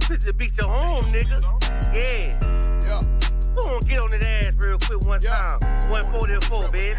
This is beat your home, nigga. Yeah. Go on, get on that ass real quick one time. 144, baby.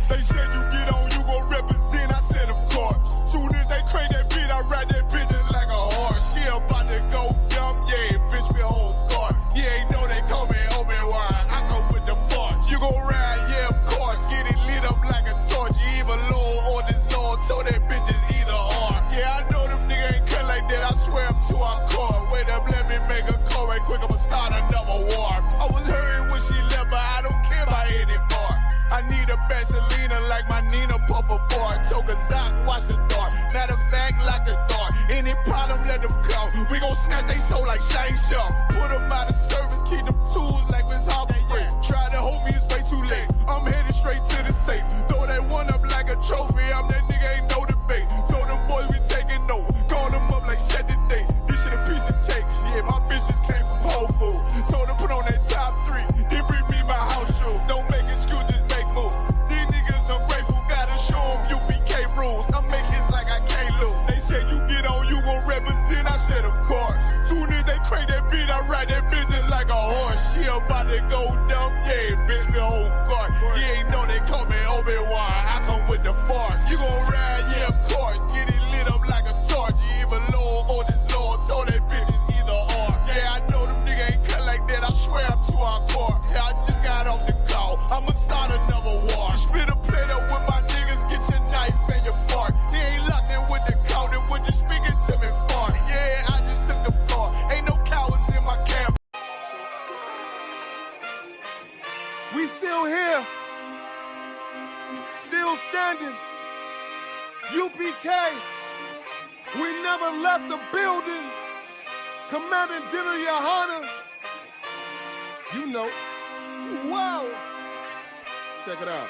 They said you get on, you gon' represent. I said, of course. Soon as they crank that beat, I ride that bitch just like a horse. She about to go dumb, yeah, bitch, me whole guard. You ain't know they call me Obi-Wan. I come with the force. You gon' ride, yeah, of course. Get it lit up like a torch. You either low or this Lord. Told that bitch is either or. Yeah, I know them niggas ain't cut like that. I swear I'm to our core. Wait up, let me make a call right quick. I'ma start another war. I was hurting when she left, but I don't care about any more. I need a Vaseline like my Nina Puffer boy. Took a Zoc, watch the door. Matter of fact, lock the door. Any problem, let them come. We gon' snatch they soul like Shane Shaw. Put them out of service, keep them tools like Miss Harper Free. Try to hold me, it's way too late. I'm headed straight to the safe. Throw that one up like a trophy. I'm that nigga, ain't no debate. Told them boys we taking no. Call them up like set the date. This shit a piece of cake. Yeah, my bitches came from Whole Foods. Told them put on that top 3. Then bring me my house shoes. Don't make excuses. These niggas ungrateful, gotta show them UBK rules. I make hits like I can't lose. They said you get on, you gon' represent. I said of course. Soon as they crank that beat, I ride that bitch just like a horse. She about to go dumb, yeah, bitch, me whole guard. You ain't know they call me Obi-Wan. I come with the force. You gon' ride, yeah, of course. Get it lit up like a torch. You either low or this Lord. Told that bitch is either or. Yeah, I know them niggas ain't cut like that. I swear I'm to our core. Yeah, I just got off the call. I'ma start another war. Spit a plate up with my niggas, get your knife and your fork. They ain't locked in with the count and when you speaking to me for. Yeah, I just took the floor. Ain't no cowards in my camp. We still here. Still standing. UPK. We never left the building. Commanding General Yohana. You know. Wow. Check it out.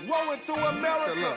Woe to America.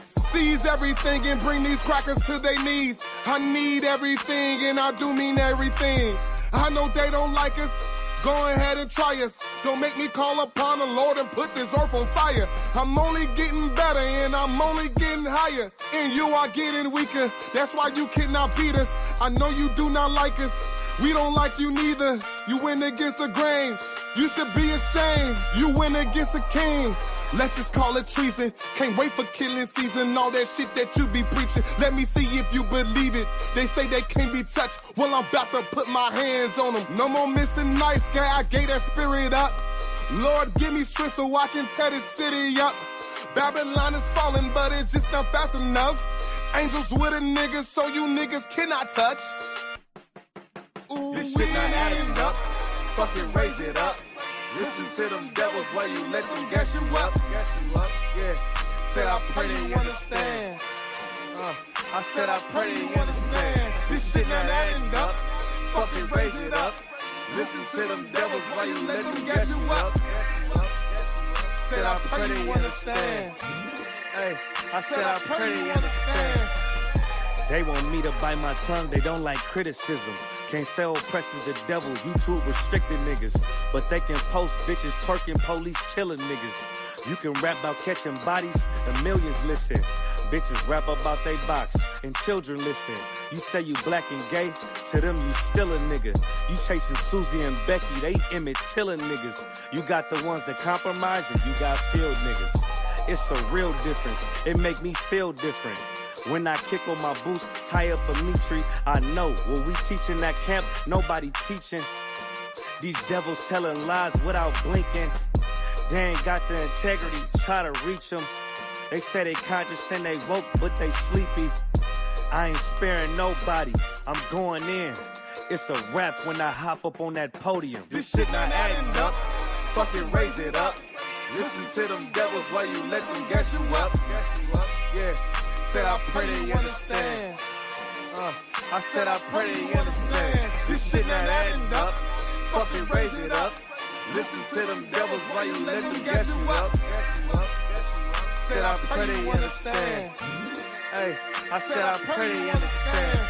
Seize everything and bring these crackers to their knees. I need everything and I do mean everything. I know they don't like us. Go ahead and try us. Don't make me call upon the Lord and put this earth on fire. I'm only getting better and I'm only getting higher. And you are getting weaker. That's why you cannot beat us. I know you do not like us. We don't like you neither. You went against the grain. You should be ashamed. You went against a king. Let's just call it treason. Can't wait for killing season. All that shit that you be preaching. Let me see if you believe it. They say they can't be touched. Well, I'm about to put my hands on them. No more missing nice guy. I gave that spirit up. Lord, give me strength so I can tear this city up. Babylon is falling, but it's just not fast enough. Angels with a nigga, so you niggas cannot touch. Ooh, this shit not adding up. Fucking raise it up. Listen to them devils while you let them gas you up. Yeah. Said I pray they understand. I said I pray they understand. This shit not adding up. Fucking raise it up. Listen to them devils while you let them gas you up. Said I pray they understand. Hey, I said I pray they understand. They want me to bite my tongue, they don't like criticism. Can't sell oppressors the devil, YouTube restricted niggas. But they can post bitches twerking, police killing niggas. You can rap about catching bodies, the millions listen. Bitches rap about they box, and children listen. You say you black and gay, to them you still a nigga. You chasing Susie and Becky, they Emmett Tillin niggas. You got the ones that compromise, and you got field niggas. It's a real difference, it make me feel different. When I kick on my boots, tie up a meat tree, I know what we teaching at camp, nobody teaching. These devils telling lies without blinking. They ain't got the integrity, try to reach them. They say they conscious and they woke, but they sleepy. I ain't sparing nobody, I'm going in. It's a rap when I hop up on that podium. This shit not adding up, fucking raise it up. Listen to them devils while you let them gas you up. Yeah. Said I pray they understand. I said I pray they understand. This shit not adding up. Fucking raise it up. Listen to them devils while you let them gas you up. Said I pray they understand. Hey, I said I pray they understand.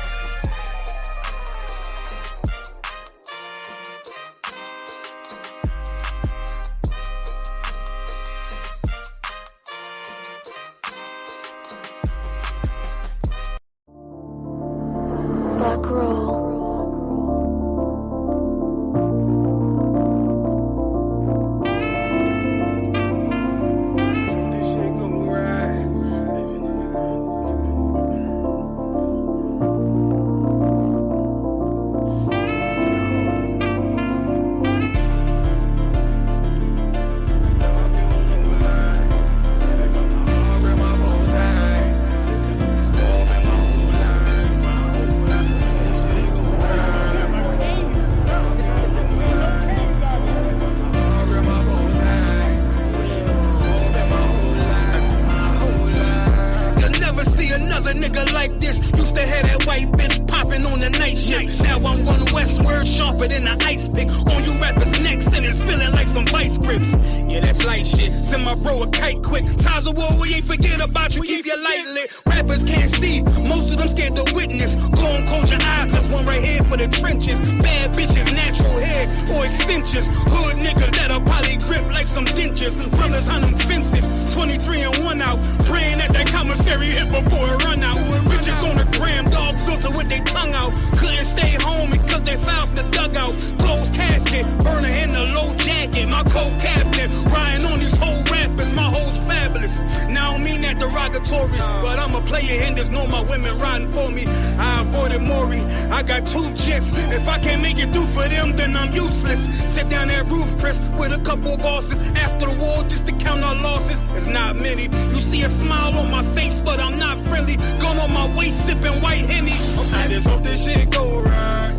a nigga like this. Used to have that white bitch popping on the night shift. Now I'm one westward, sharper than an ice pick. On you rappers' necks, and it's feeling like some vice grips. Yeah, that's light shit. Send my bro a kite quick. Ties of war, we ain't forget about you. Keep your light lit. Rappers can't see. Most of them scared to witness. Go and close your eyes. There's one right here for the trenches. Bad bitches, natural hair or extensions. Hood niggas that'll probably grip like some dentures. Brothers on them fences. 23 and 1 out. Praying that that commissary hit before it run out. Bitches on the gram, dog filter with their tongue out. Couldn't stay home because they fouled the dugout. Closed casket, burner in the low jacket. My co-captain, riding on these whole rappers. My hoes fabulous. Now I don't mean that derogatory, but I'm a player and there's no my women riding for me. I avoided Maury. I got 2 jets. If I can't make it through for them, then I'm useless. Sit down that roof, Chris, with a couple bosses. After the war, just to count our losses. It's not many. You see a smile on my face, but I'm not friendly. Gun on my waist, sipping white Henny. I just hope this shit go right.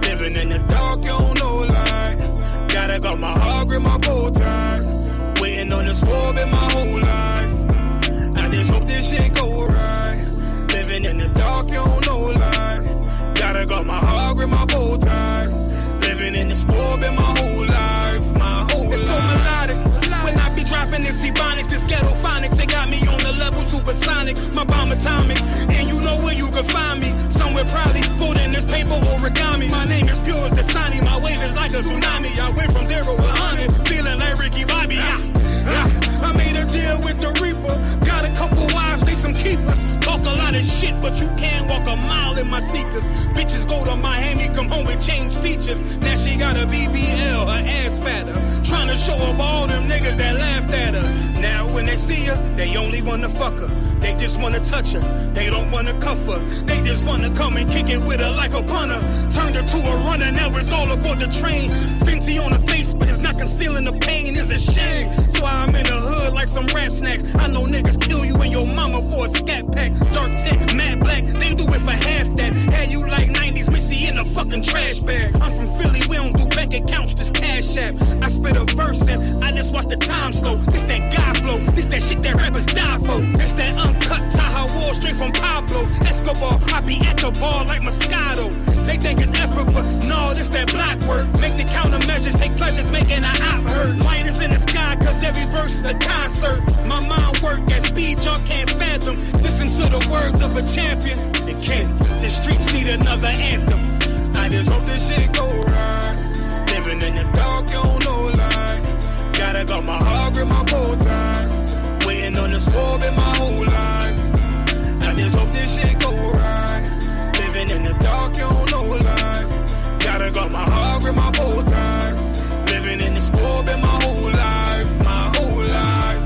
Living in the dark, you don't know light. Gotta got my heart with my bow tie. Waiting on the squab in my whole life. I just hope this shit go right. Living in the dark, you don't know light. Gotta got my heart with my bow tie. Living in the squab in my whole life. My whole life. It's so melodic. When I be dropping this ebonics, this ghetto phonics, they got me on the level supersonic. My bomb atomic, and you know where you can find me. Somewhere probably folding this paper origami. My name is pure as the Sani, my wave is like a tsunami. I went from 0 to 100, feeling like Ricky Bobby. I made a deal with the Reaper. Got a couple wives, they some keepers. Talk a lot of shit, but you can't walk a mile in my sneakers. Bitches go to Miami, come home with changed features. Now she got a BBL, her ass fatter. Trying to show up all them niggas that laughed at her. Now when they see her, they only wanna fuck her. They just wanna touch her, they don't wanna cuff her. They just wanna come and kick it with her like a punter. Turned her to a runner, now it's all aboard the train. Fenty on her face, but it's not concealing the pain, it's a shame. So I'm in the hood like some rap snacks. I know niggas kill you and your mama for a scat pack. Dark tech, matte black, they do it for half that. Had you like 90s Missy in a fucking trash bag. I'm from Philly, we don't do bank accounts, just cash app. I spit a verse and I just watch the time slow. This that guy flow, this that shit that rappers die for. This that uncut Taha War straight from Pablo Escobar. I be at the bar like Moscato. They think it's effort, but no, this that block work. Make the countermeasures, take pleasures, making an op hurt. Light is in the sky, cause every verse is a concert. My mind work at speed y'all can't fathom. Listen to the words of a champion. It can't. The streets need another anthem. I just hope this shit go right. Living in the dark, you don't know light. Gotta got my heart with my bow tie. Waiting on the squab in my whole life. I just hope this shit go right. Living in the dark, you don't know light. Gotta got my heart with my bow tie. Living in the squab in my whole life. My whole life.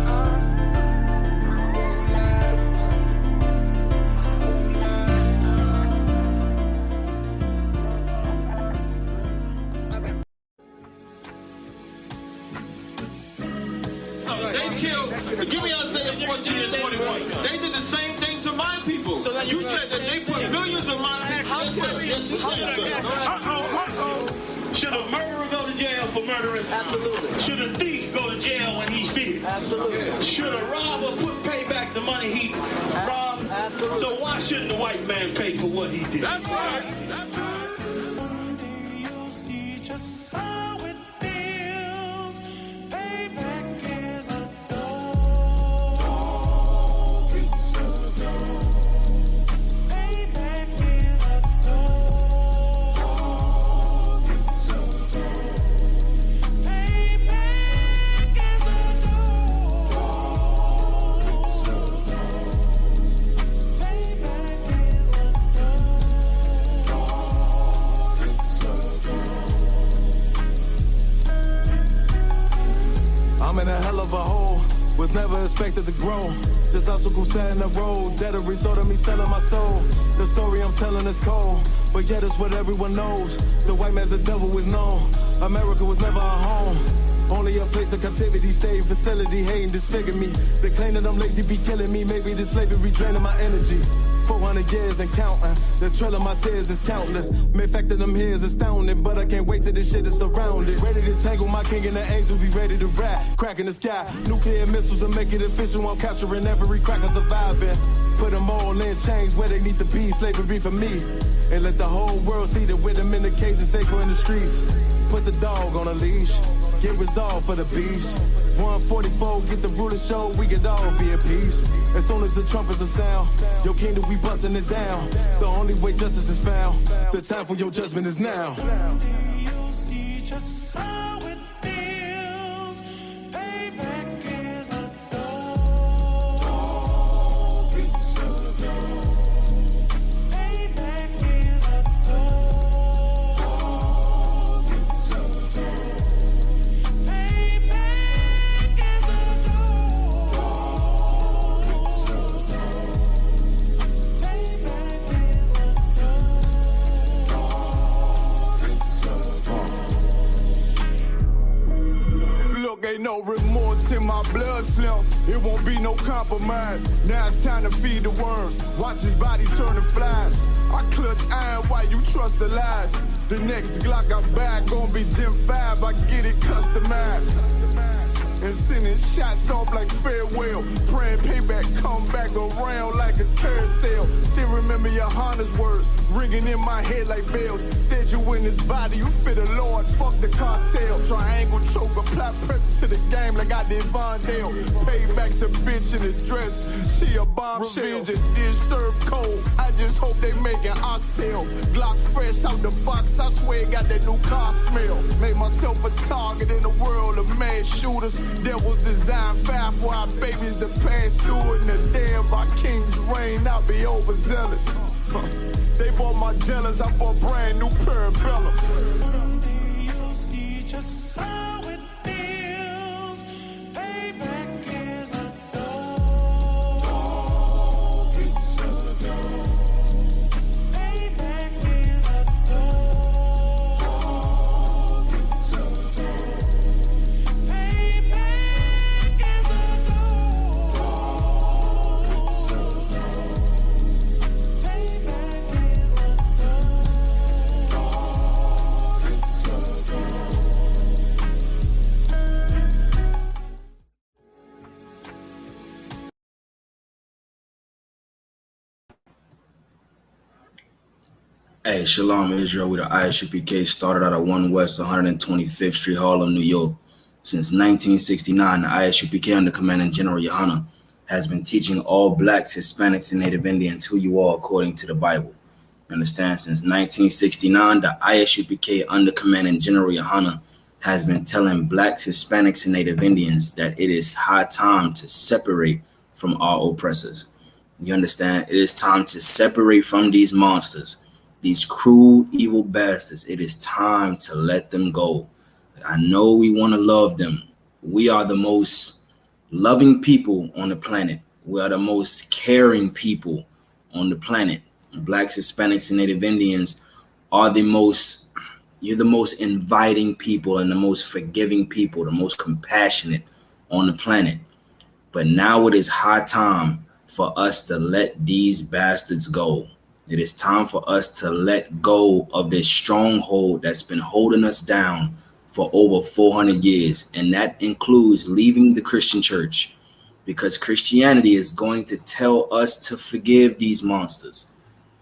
Give me Isaiah 14 and 21. They did the same thing to my people. So that you said that they put millions of my houses. Yes, you said so. Should a murderer go to jail for murdering? Absolutely. Should a thief go to jail when he steals? Absolutely. Should a robber pay back the money he robbed? Absolutely. So why shouldn't the white man pay for what he did? That's right. That's right. You see just how it feels. Payback is a was never expected to grow. Just obstacle sat in the road, that a result of me selling my soul. The story I'm telling is cold, but yet it's what everyone knows. The white man's the devil is known. America was never our home. Only a place of captivity, save facility, hating disfigure me. They claim that I'm lazy, be killing me. Maybe this slavery draining my energy. 400 years and counting. The trail of my tears is countless. Main fact of them here is astounding, but I can't wait till this shit is surrounded. Ready to tangle my king and the angels, be ready to rap. Crack in the sky, nuclear missiles and make it official. I'm capturing every cracker surviving. Put them all in chains where they need to be. Slavery for me. And let the whole world see that with them in the cage and safer in the streets. Put the dog on a leash. Get resolved for the beast. 144, get the ruler show, we could all be at peace. As soon as the trumpets are sound, your kingdom, we busting it down. The only way justice is found, the time for your judgment is now. You see just how it feels. Payback is a dog. It's a dog. Payback is a dog. It's a dog. Payback is a dog. It's a dog. Payback is a Look, ain't no remorse in my blood slim. It won't be no compromise. Now it's time to feed the worms. Watch his body turn to flies. I clutch iron while you trust the lies. The next Glock I buy gon' be Gen 5. I get it customized. And sending shots off like farewell. Praying payback come back around like a carousel. Still remember your Honda's words ringing in my head like bells. Said you in this body, you fit a Lord, fuck the cartel. Triangle choke, apply pressure to the game like I did Vondale. Payback's a bitch in a dress, she a bombshell. Revenge is dish served cold, I just hope they making oxtail. Glock fresh out the box, I swear it got that new car smell. Made myself a target in the world of mad shooters. That was designed fast for our babies to pass through it. And the day of our king's reign, I'll be overzealous. They bought my jealous, I bought brand new parabellums. You see just how it feels. Payback is a dog. It's a dog. Payback is a dog. It's a dog. Payback is a dog. It's a dog. Payback is a dog. It's a dog. Hey, Shalom Israel. We the ISUPK started out at 1 West 125th Street, Harlem, New York. Since 1969, the ISUPK under Commanding General Yohana has been teaching all blacks, Hispanics, and Native Indians who you are according to the Bible. You understand? Since 1969, the ISUPK under Commanding General Yohana has been telling blacks, Hispanics, and Native Indians that it is high time to separate from our oppressors. You understand? It is time to separate from these monsters. These cruel, evil bastards, it is time to let them go. I know we want to love them. We are the most loving people on the planet. We are the most caring people on the planet. Blacks, Hispanics, and Native Indians are you're the most inviting people and the most forgiving people, the most compassionate on the planet. But now it is high time for us to let these bastards go. It is time for us to let go of this stronghold that's been holding us down for over 400 years. And that includes leaving the Christian church, because Christianity is going to tell us to forgive these monsters.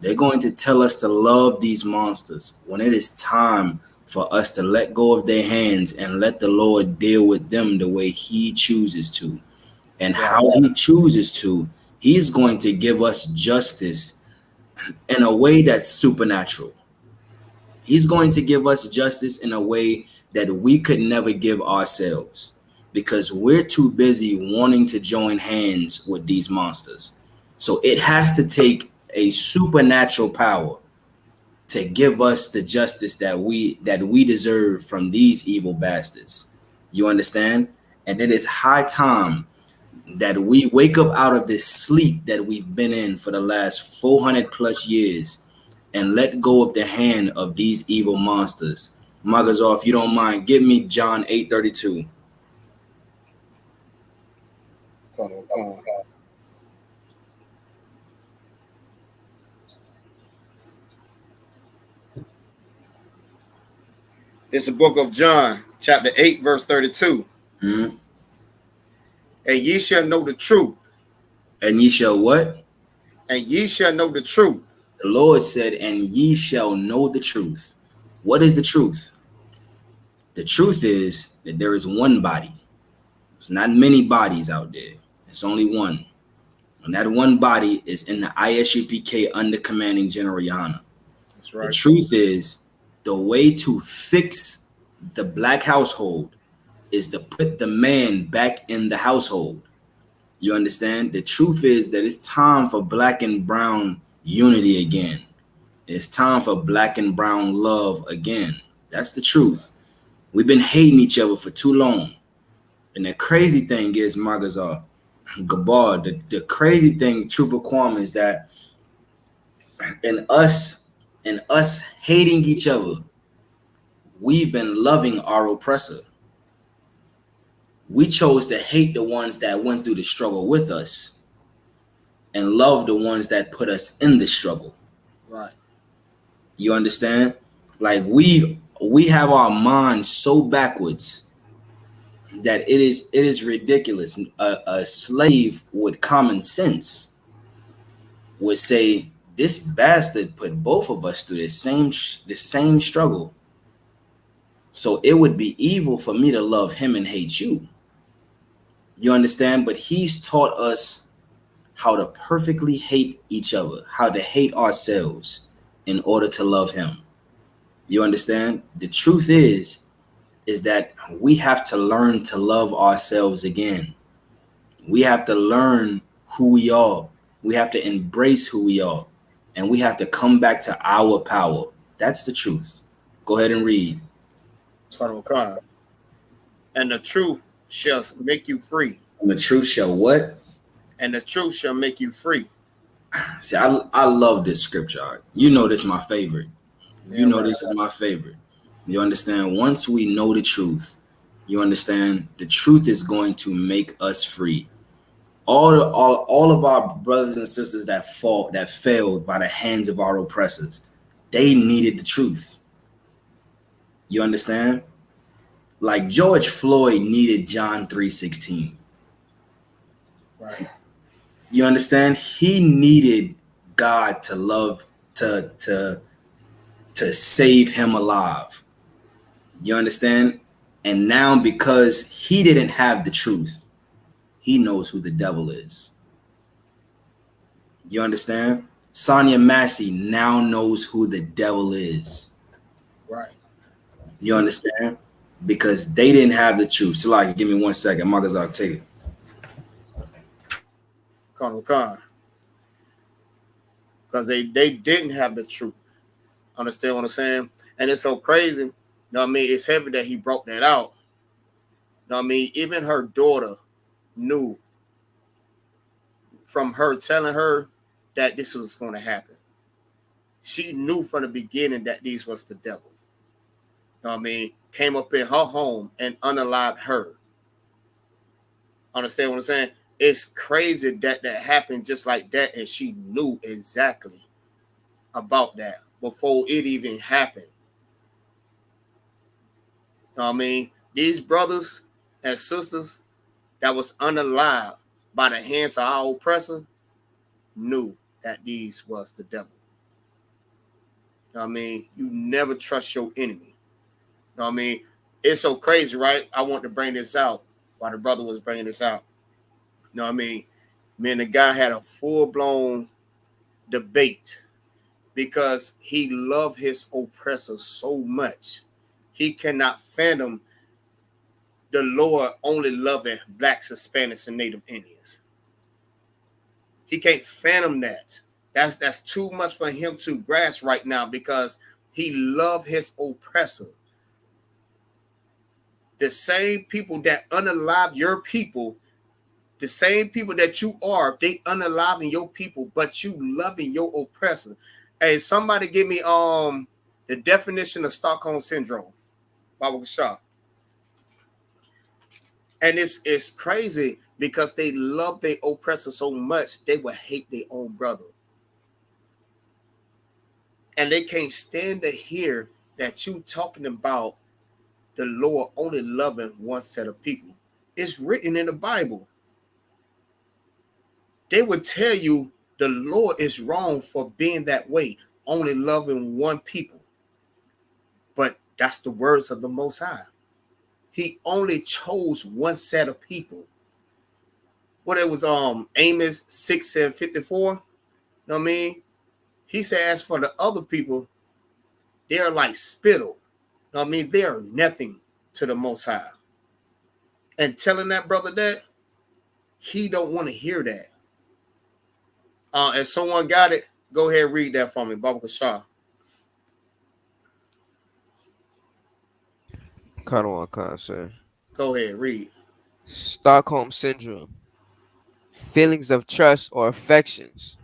They're going to tell us to love these monsters when it is time for us to let go of their hands and let the Lord deal with them the way he chooses to. And how he chooses to, he's going to give us justice in a way that's supernatural. He's going to give us justice in a way that we could never give ourselves, because we're too busy wanting to join hands with these monsters. So it has to take a supernatural power to give us the justice that we deserve from these evil bastards. You understand? And it is high time that we wake up out of this sleep that we've been in for the last 400 plus years and let go of the hand of these evil monsters. Magazar, if you don't mind, give me John 8:32. It's the book of John, chapter 8, verse 32. Mm-hmm. And ye shall know the truth. And ye shall what? And ye shall know the truth. The Lord said, and ye shall know the truth. What is the truth? The truth is that there is one body. It's not many bodies out there. It's only one. And that one body is in the ISUPK under commanding General Yohana. That's right. The truth is, the way to fix the black household is to put the man back in the household. You understand? The truth is that it's time for black and brown unity again. It's time for black and brown love again. That's the truth. We've been hating each other for too long. And the crazy thing is, Magazar, Gabar, the crazy thing, Trooper Kwame, is that in us hating each other, we've been loving our oppressor. We chose to hate the ones that went through the struggle with us and love the ones that put us in the struggle. Right. You understand? Like we have our minds so backwards that it is ridiculous. A slave with common sense would say, this bastard put both of us through the same struggle. So it would be evil for me to love him and hate you. You understand? But he's taught us how to perfectly hate each other, how to hate ourselves in order to love him. You understand? The truth is that we have to learn to love ourselves again. We have to learn who we are. We have to embrace who we are. And we have to come back to our power. That's the truth. Go ahead and read. And the truth shall make you free. And the truth shall what? And the truth shall make you free. See, I love this scripture. You know this is my favorite. You know this is my favorite. You understand? Once we know the truth, you understand the truth is going to make us free. All of our brothers and sisters that failed by the hands of our oppressors, they needed the truth. You understand? Like George Floyd needed John 3:16. Right. You understand? He needed God to love, to save him alive. You understand? And now because he didn't have the truth, he knows who the devil is. You understand? Sonia Massey now knows who the devil is. Right. You understand? Because they didn't have the truth. So like, give me 1 second. Marcus, I'll take it. Because they didn't have the truth. Understand what I'm saying? And it's so crazy. You know what I mean? It's heavy that he brought that out. You know what I mean? Even her daughter knew from her telling her that this was going to happen. She knew from the beginning that these was the devil. You know what I mean? Came up in her home and unalived her. Understand what I'm saying? It's crazy that happened just like that, and she knew exactly about that before it even happened. You know what I mean? These brothers and sisters that was unalived by the hands of our oppressor knew that these was the devil. You know what I mean? You never trust your enemy. You know what I mean? It's so crazy, right? I want to bring this out while the brother was bringing this out. You know what I mean? Me and the guy had a full-blown debate because he loved his oppressor so much. He cannot fathom the Lord only loving blacks, Hispanics, and Native Indians. He can't fathom that. That's too much for him to grasp right now because he loved his oppressor. The same people that unalive your people, the same people that you are, they unaliving your people, but you loving your oppressor. Hey, somebody give me the definition of Stockholm Syndrome. Baba Shah. And it's crazy because they love their oppressor so much, they will hate their own brother. And they can't stand to hear that you talking about the Lord only loving one set of people. It's written in the Bible. They would tell you the Lord is wrong for being that way, only loving one people. But that's the words of the Most High. He only chose one set of people. What it was, Amos 6:54. You know what I mean? He said, as for the other people, they're like spittle. You know what I mean? They are nothing to the Most High. And telling that brother that, he don't want to hear that. If someone got it, go ahead and read that for me, Baba Kashar. Sir. Go ahead, read. Stockholm Syndrome. Feelings of trust or affections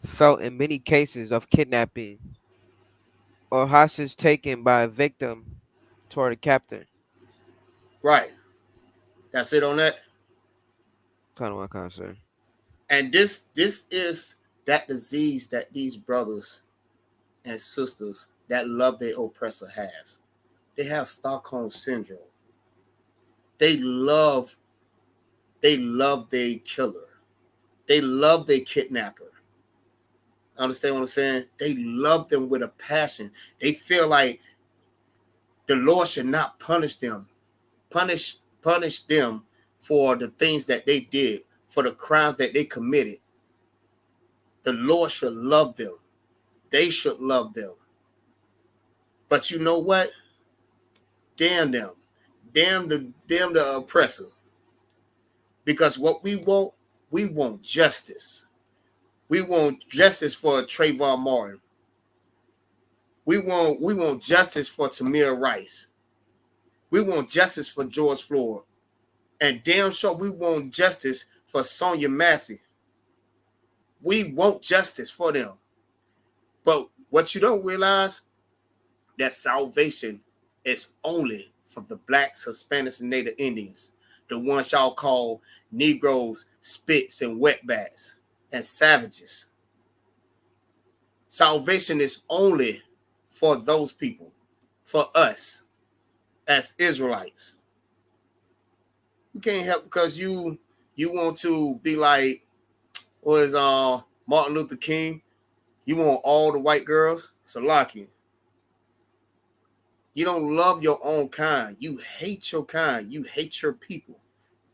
felt in many cases of kidnapping or hostage taken by a victim toward a captor. Right. That's it on that. Sir. And this is that disease that these brothers and sisters that love their oppressor has. They have Stockholm Syndrome. They love their killer. They love their kidnapper. Understand what I'm saying? They love them with a passion. They feel like the Lord should not punish them. Punish them for the things that they did, for the crimes that they committed. The Lord should love them. They should love them. But you know what? Damn them. Damn the oppressor. Because what we want justice. We want justice for Trayvon Martin. We want justice for Tamir Rice. We want justice for George Floyd. And damn sure we want justice for Sonia Massey. We want justice for them. But what you don't realize, that salvation is only for the blacks, Hispanics, and Native Indians. The ones y'all call Negroes, spits, and wetbacks, and savages. Salvation is only for those people, for us as Israelites. You can't help because you want to be like, what is Martin Luther King? You want all the white girls? Salaki. You don't love your own kind. You hate your kind. You hate your people.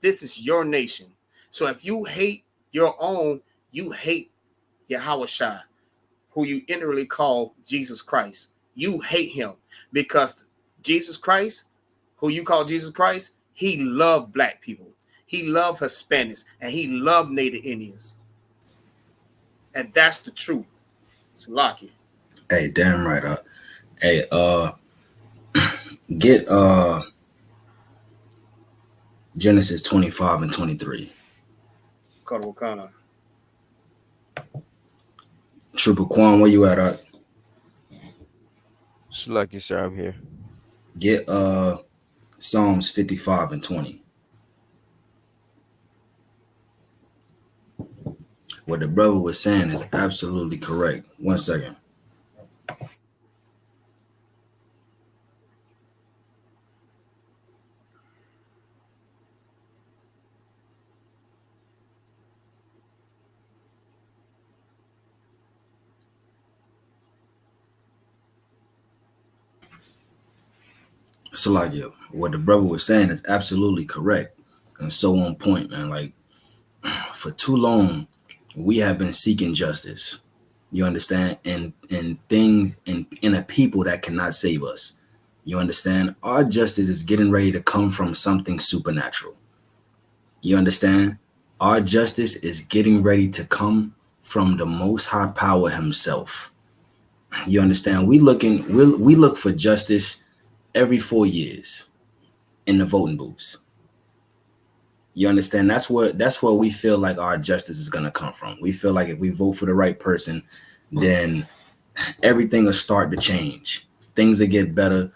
This is your nation. So if you hate your own, you hate Yahushua, who you inwardly call Jesus Christ. You hate him because Jesus Christ, who you call Jesus Christ, he loved black people. He loved Hispanics and he loved Native Indians. And that's the truth. Salaki. Hey, damn right. Hey, get Genesis 25 and 23. Wakana. Trooper Quan, where you at? Lucky, sir, I'm here. Get Psalms 55 and 20. What the brother was saying is absolutely correct. 1 second. Salagio, what the brother was saying is absolutely correct and so on point, man. Like, for too long, we have been seeking justice. You understand? And things in a people that cannot save us. You understand? Our justice is getting ready to come from something supernatural. You understand? Our justice is getting ready to come from the Most High Power himself. You understand? We look for justice every 4 years in the voting booths. You understand? That's where we feel like our justice is going to come from. We feel like if we vote for the right person, then everything will start to change. Things will get better.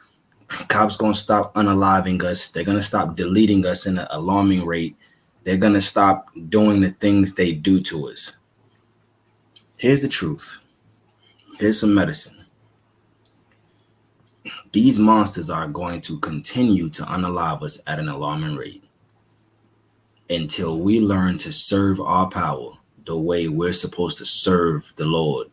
Cops going to stop unaliving us. They're going to stop deleting us in an alarming rate. They're going to stop doing the things they do to us. Here's the truth. Here's some medicine. These monsters are going to continue to unalive us at an alarming rate until we learn to serve our power the way we're supposed to serve the Lord.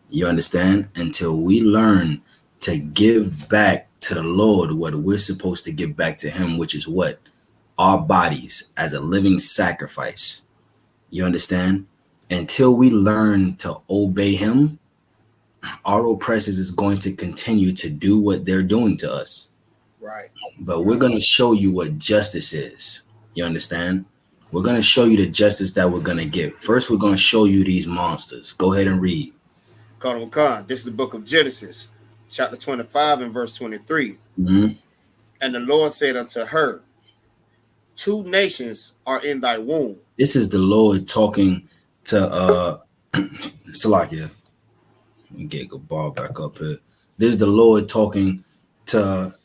You understand? Until we learn to give back to the Lord what we're supposed to give back to him, which is what? Our bodies as a living sacrifice. You understand? Until we learn to obey him, our oppressors is going to continue to do what they're doing to us. Right. But we're going to show you what justice is. You understand? We're going to show you the justice that we're going to give. First, we're going to show you these monsters. Go ahead and read. Khan, this is the book of Genesis, chapter 25 and verse 23. Mm-hmm. And the Lord said unto her, 2 nations are in thy womb. This is the Lord talking to Salakia. Let me get Gabar back up here. This is the Lord talking to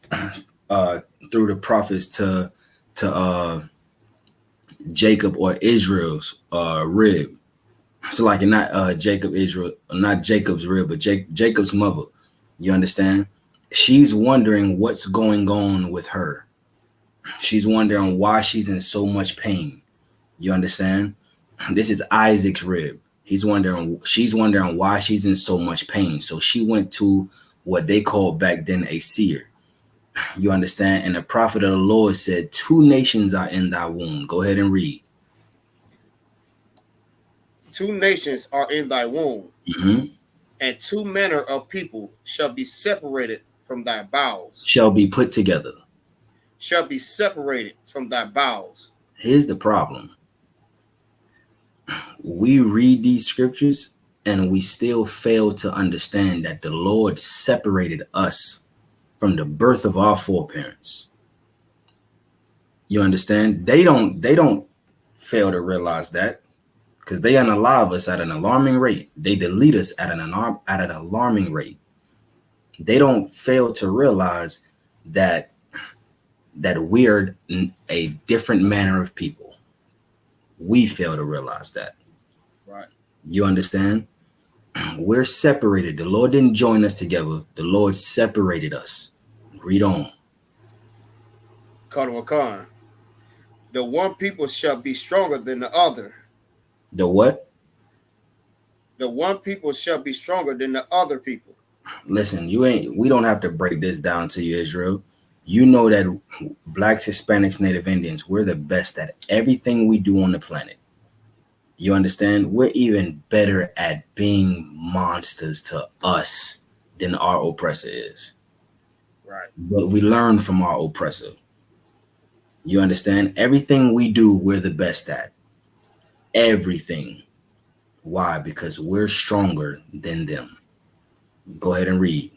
through the prophets to Jacob or Israel's rib. So like not Jacob Israel, not Jacob's rib, but Jacob's mother. You understand? She's wondering what's going on with her. She's wondering why she's in so much pain. You understand? This is Isaac's rib. She's wondering why she's in so much pain. So she went to what they called back then a seer. You understand? And the prophet of the Lord said, 2 nations are in thy womb. Go ahead and read. 2 nations are in thy womb, Mm-hmm. and 2 manner of people shall be separated from thy bowels. Shall be put together. Shall be separated from thy bowels. Here's the problem. We read these scriptures and we still fail to understand that the Lord separated us from the birth of our foreparents. You understand? They don't fail to realize that, because they unalive us at an alarming rate. They delete us at an alarming rate. They don't fail to realize that we're a different manner of people. We fail to realize that. Right. You understand? We're separated. The Lord didn't join us together. The Lord separated us. Read on. Khan. The one people shall be stronger than the other. The what? The one people shall be stronger than the other people. Listen, we don't have to break this down to you, Israel. You know that Blacks, Hispanics, Native Indians, we're the best at everything we do on the planet. You understand? We're even better at being monsters to us than our oppressor is. Right. But we learn from our oppressor. You understand? Everything we do, we're the best at. Everything. Why? Because we're stronger than them. Go ahead and read.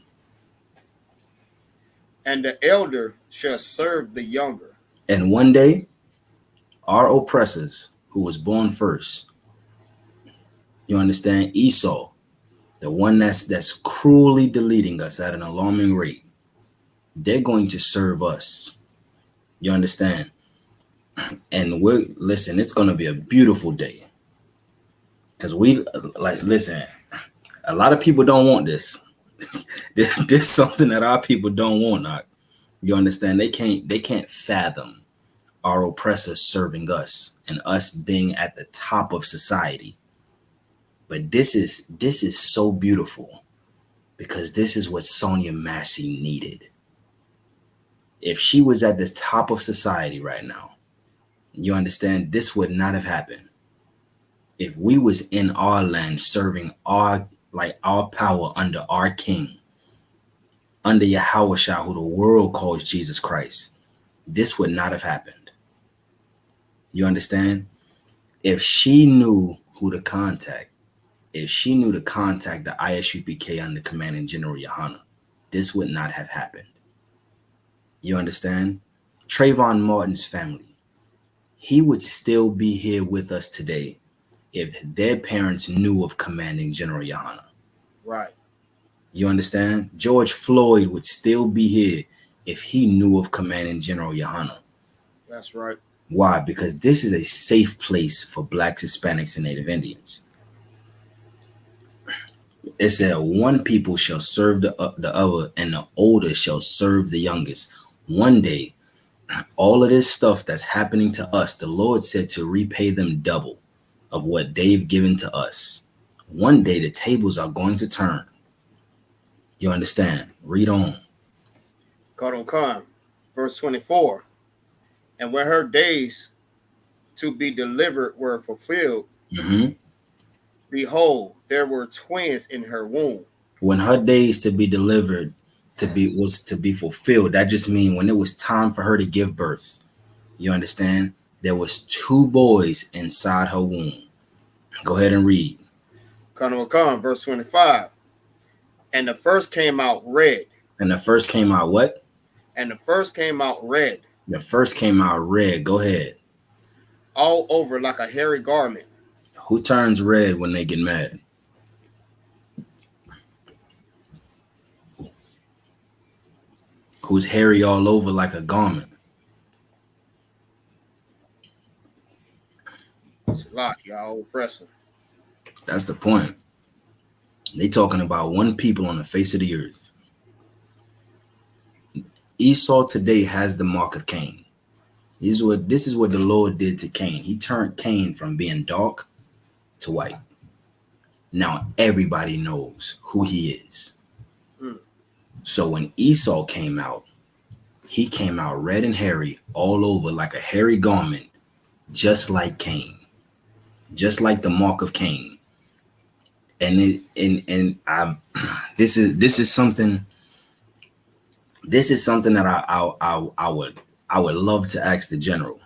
And the elder shall serve the younger. And one day, our oppressors, who was born first, you understand, Esau, the one that's cruelly deleting us at an alarming rate, they're going to serve us. You understand? And listen, it's going to be a beautiful day. Because listen, a lot of people don't want this. This is something that our people don't want. You understand? They can't fathom our oppressors serving us and us being at the top of society. But this is so beautiful, because this is what Sonia Massey needed. If she was at the top of society right now, you understand, this would not have happened. If we was in our land serving our power under our king, under Yahushua, who the world calls Jesus Christ, this would not have happened. You understand? If she knew who to contact, if she knew to contact the ISUPK under Commanding General Yohana, this would not have happened. You understand? Trayvon Martin's family, he would still be here with us today if their parents knew of Commanding General Yohana. Right. You understand? George Floyd would still be here if he knew of Commanding General Yohana. That's right. Why? Because this is a safe place for Blacks, Hispanics, and Native Indians. It said, one people shall serve the other, and the older shall serve the youngest. One day, all of this stuff that's happening to us, the Lord said to repay them double of what they've given to us. One day, the tables are going to turn. You understand? Read on. Come. Verse 24. And when her days to be delivered were fulfilled, behold, there were twins in her womb. When her days to be delivered was to be fulfilled, that just means when it was time for her to give birth. You understand? There was 2 boys inside her womb. Go ahead and read. Come. Verse 25. And the first came out red. And the first came out what? And the first came out red. The first came out red. Go ahead. All over like a hairy garment. Who turns red when they get mad? Who's hairy all over like a garment? Lock y'all oppressor. That's the point. They talking about one people on the face of the earth. Esau today has the mark of Cain. This is what the Lord did to Cain. He turned Cain from being dark to white. Now everybody knows who he is. So when Esau came out, he came out red and hairy all over like a hairy garment, just like Cain, just like the mark of Cain. And this is something that I would love to ask the general.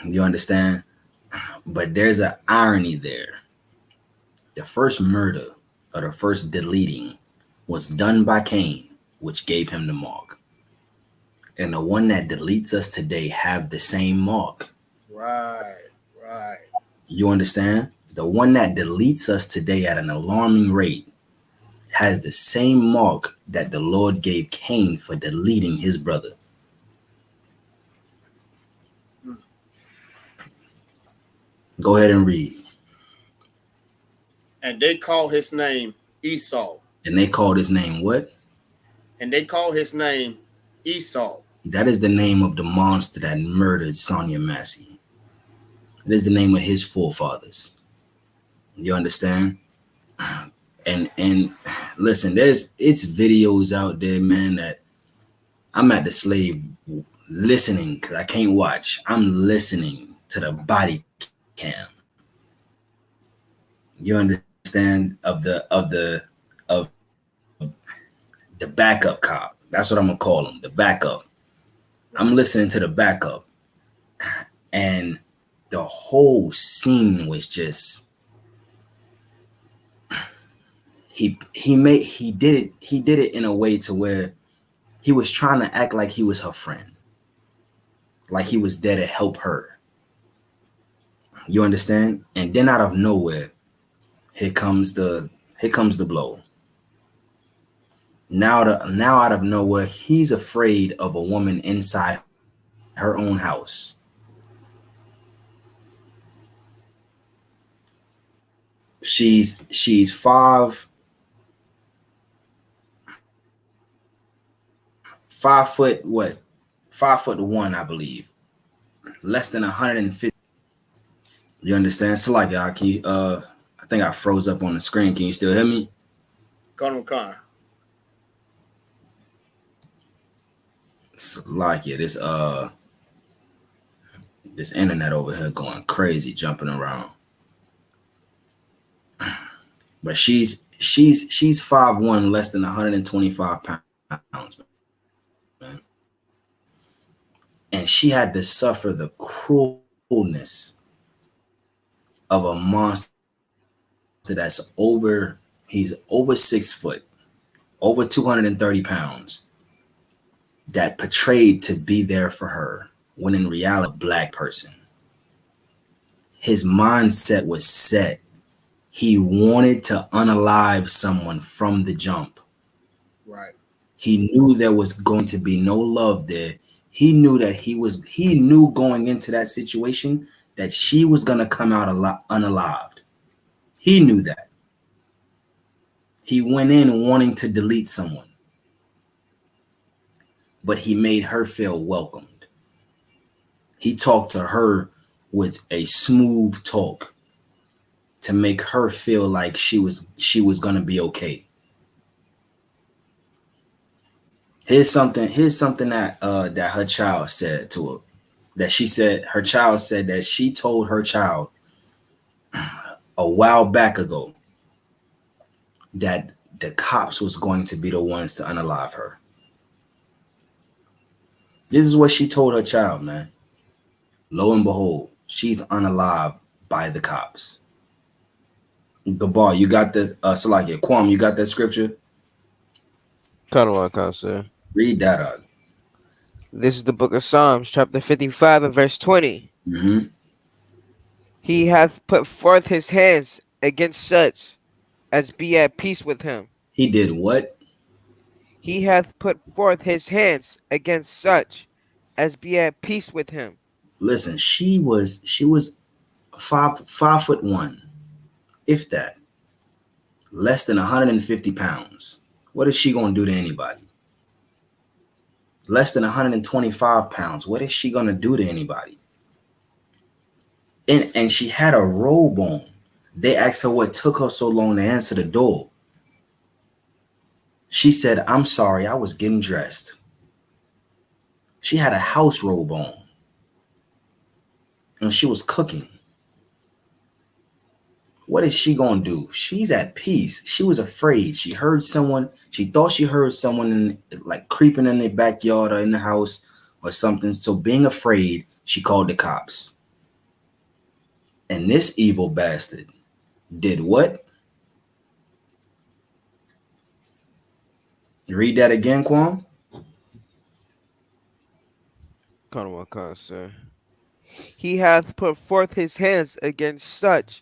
You understand? But there's an irony there. The first murder or the first deleting was done by Cain, which gave him the mark. And the one that deletes us today have the same mark. Right. You understand? The one that deletes us today at an alarming rate has the same mark that the Lord gave Cain for deleting his brother. Go ahead and read. And they call his name Esau. And they called his name what? And they call his name Esau. That is the name of the monster that murdered Sonia Massey. It is the name of his forefathers. You understand? And listen, it's videos out there, man, that I'm at the slave listening because I can't watch. I'm listening to the body cam. You understand? Of the backup cop. That's what I'm gonna call him, the backup. I'm listening to the backup, and the whole scene was just he did it in a way to where he was trying to act like he was her friend, like he was there to help her. You understand? And then out of nowhere, here comes the blow. Now out of nowhere, he's afraid of a woman inside her own house. She's 5'1", I believe. Less than 150. You understand? So like, y'all, can you, I think I froze up on the screen. Can you still hear me? Con. It's like this internet over here going crazy, jumping around. But she's 5'1", less than 125 pounds, man. And she had to suffer the cruelness of a monster that's he's over 6 foot, over 230 pounds, that portrayed to be there for her when in reality, a black person. His mindset was set. He wanted to unalive someone from the jump. Right. He knew there was going to be no love there. He knew that he knew going into that situation that she was going to come out unalived. He knew that. He went in wanting to delete someone, but he made her feel welcomed. He talked to her with a smooth talk to make her feel like she was gonna be okay. Here's something that that her child said to her. That she said her child said that she told her child a while back ago that the cops was going to be the ones to unalive her. This is what she told her child, man. Lo and behold, she's unalive by the cops. Gabar, you got the Salakia Kwam, you got that scripture? Kanawaka, sir. Read that out. This is the book of Psalms, chapter 55 and verse 20. Mm-hmm. He hath put forth his hands against such as be at peace with him. He did what? He hath put forth his hands against such as be at peace with him. Listen, she was 5'1", if that, less than 150 pounds. What is she gonna do to anybody? Less than 125 pounds. What is she gonna do to anybody? And she had a robe on. They asked her what took her so long to answer the door. She said, "I'm sorry, I was getting dressed." She had a house robe on. And she was cooking. What is she gonna do? She's at peace. She was afraid. She heard someone. She thought she heard someone like creeping in the backyard or in the house or something. So being afraid, she called the cops. And this evil bastard did what? Read that again, Kwam. Kanawaka, sir. He hath put forth his hands against such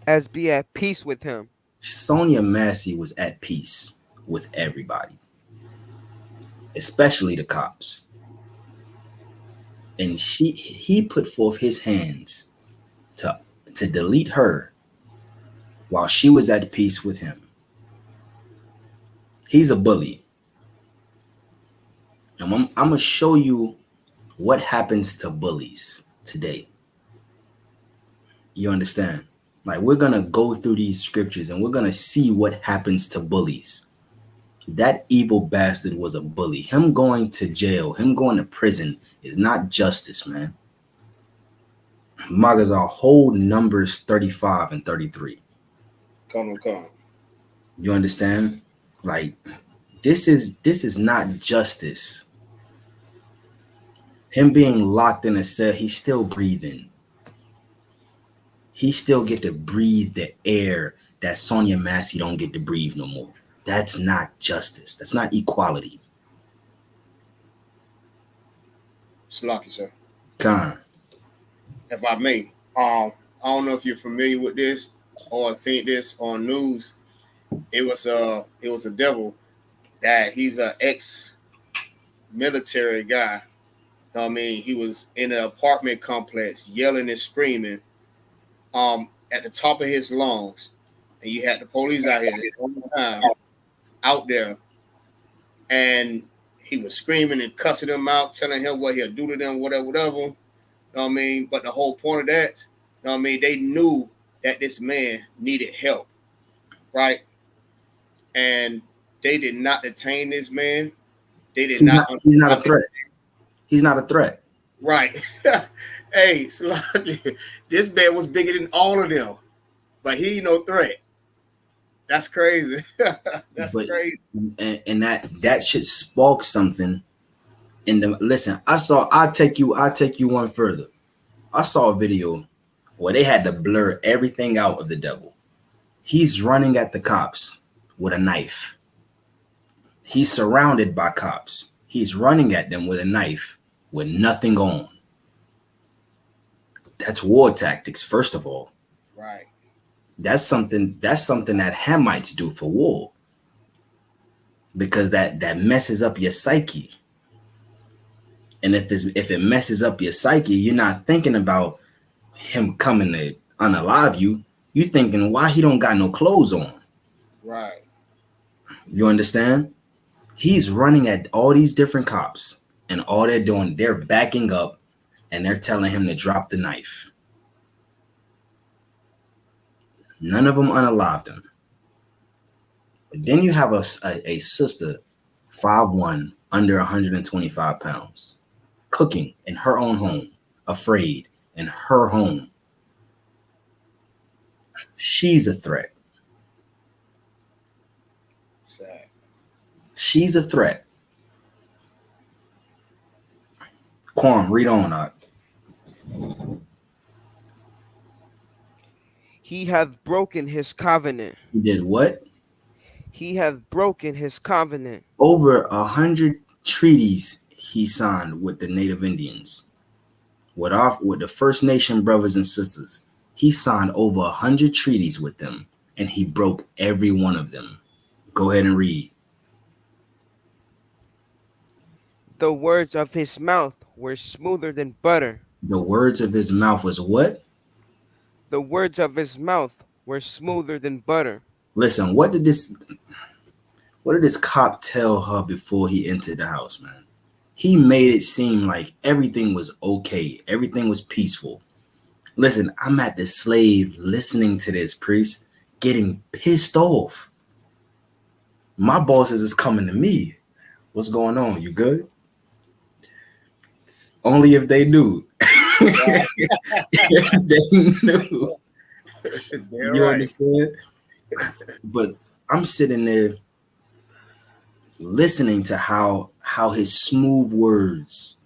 as be at peace with him. Sonia Massey was at peace with everybody, especially the cops. And he put forth his hands to delete her while she was at peace with him. He's a bully. And I'm going to show you what happens to bullies today. You understand? Like, we're going to go through these scriptures and we're going to see what happens to bullies. That evil bastard was a bully. Him going to jail, him going to prison is not justice, man. Magazar, hold Numbers 35 and 33. Come. You understand? Like, this is not justice. Him being locked in a cell, he's still breathing. He still get to breathe the air that Sonia Massey don't get to breathe no more. That's not justice. That's not equality. Slocky, sir. Khan. If I may, I don't know if you're familiar with this or seen this on news. It was a devil that he's an ex-military guy. I mean, he was in an apartment complex yelling and screaming at the top of his lungs. And you had the police out here all the time, out there. And he was screaming and cussing them out, telling him what he'll do to them, whatever. Know what I mean? But the whole point of that, know what I mean, they knew that this man needed help, right? And they did not detain this man. They did not. He's not a threat. He's not a threat. Right. Hey, Slocky, this man was bigger than all of them, but he no threat. That's crazy. Crazy. And that should spark something in them. Listen, I'll take you one further. I saw a video where they had to blur everything out of the devil. He's running at the cops with a knife. He's surrounded by cops. He's running at them with a knife with nothing on. That's war tactics, first of all. Right. That's something that Hamites do for war. Because that messes up your psyche. And if it messes up your psyche, you're not thinking about him coming to unalive you. You're thinking why he don't got no clothes on. Right. You understand? He's running at all these different cops, and all they're doing, they're backing up and they're telling him to drop the knife. None of them unalived him. But then you have a sister, 5'1", under 125 pounds, cooking in her own home, afraid in her home. She's a threat. Sad. She's a threat. Quan, read on. He hath broken his covenant. He did what? He hath broken his covenant. Over 100 treaties he signed with the Native Indians, with the First Nation brothers and sisters. He signed over 100 treaties with them, and he broke every one of them. Go ahead and read. The words of his mouth were smoother than butter. The words of his mouth was what? The words of his mouth were smoother than butter. Listen, what did this cop tell her before he entered the house, man? He made it seem like everything was okay. Everything was peaceful. Listen, I'm at the slave listening to this, priest, getting pissed off. My bosses is coming to me. What's going on? You good? Only if they knew. If they knew. You understand? But I'm sitting there listening to how his smooth words,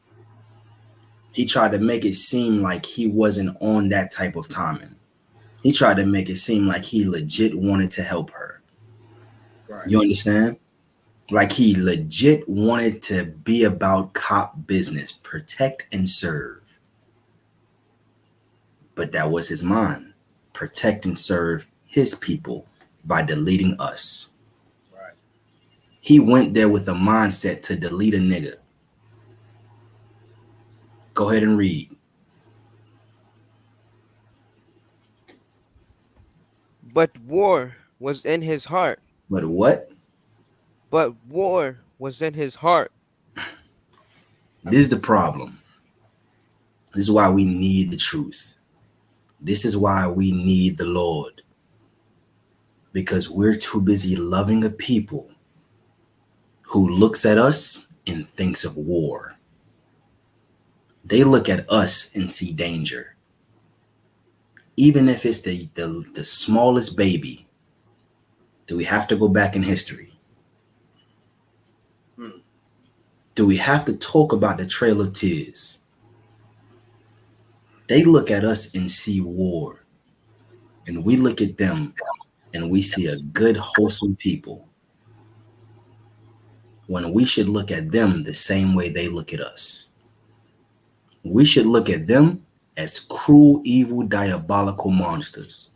he tried to make it seem like he wasn't on that type of timing. He tried to make it seem like he legit wanted to help her. Right. You understand? Like he legit wanted to be about cop business, protect and serve. But that was his mind. Protect and serve his people by deleting us. Right. He went there with a mindset to delete a nigga. Go ahead and read. But war was in his heart. But what? But war was in his heart. This is the problem. This is why we need the truth. This is why we need the Lord. Because we're too busy loving a people who looks at us and thinks of war. They look at us and see danger. Even if it's the smallest baby, do we have to go back in history? Do we have to talk about the Trail of Tears? They look at us and see war. And we look at them and we see a good, wholesome people. When we should look at them the same way they look at us. We should look at them as cruel, evil, diabolical monsters.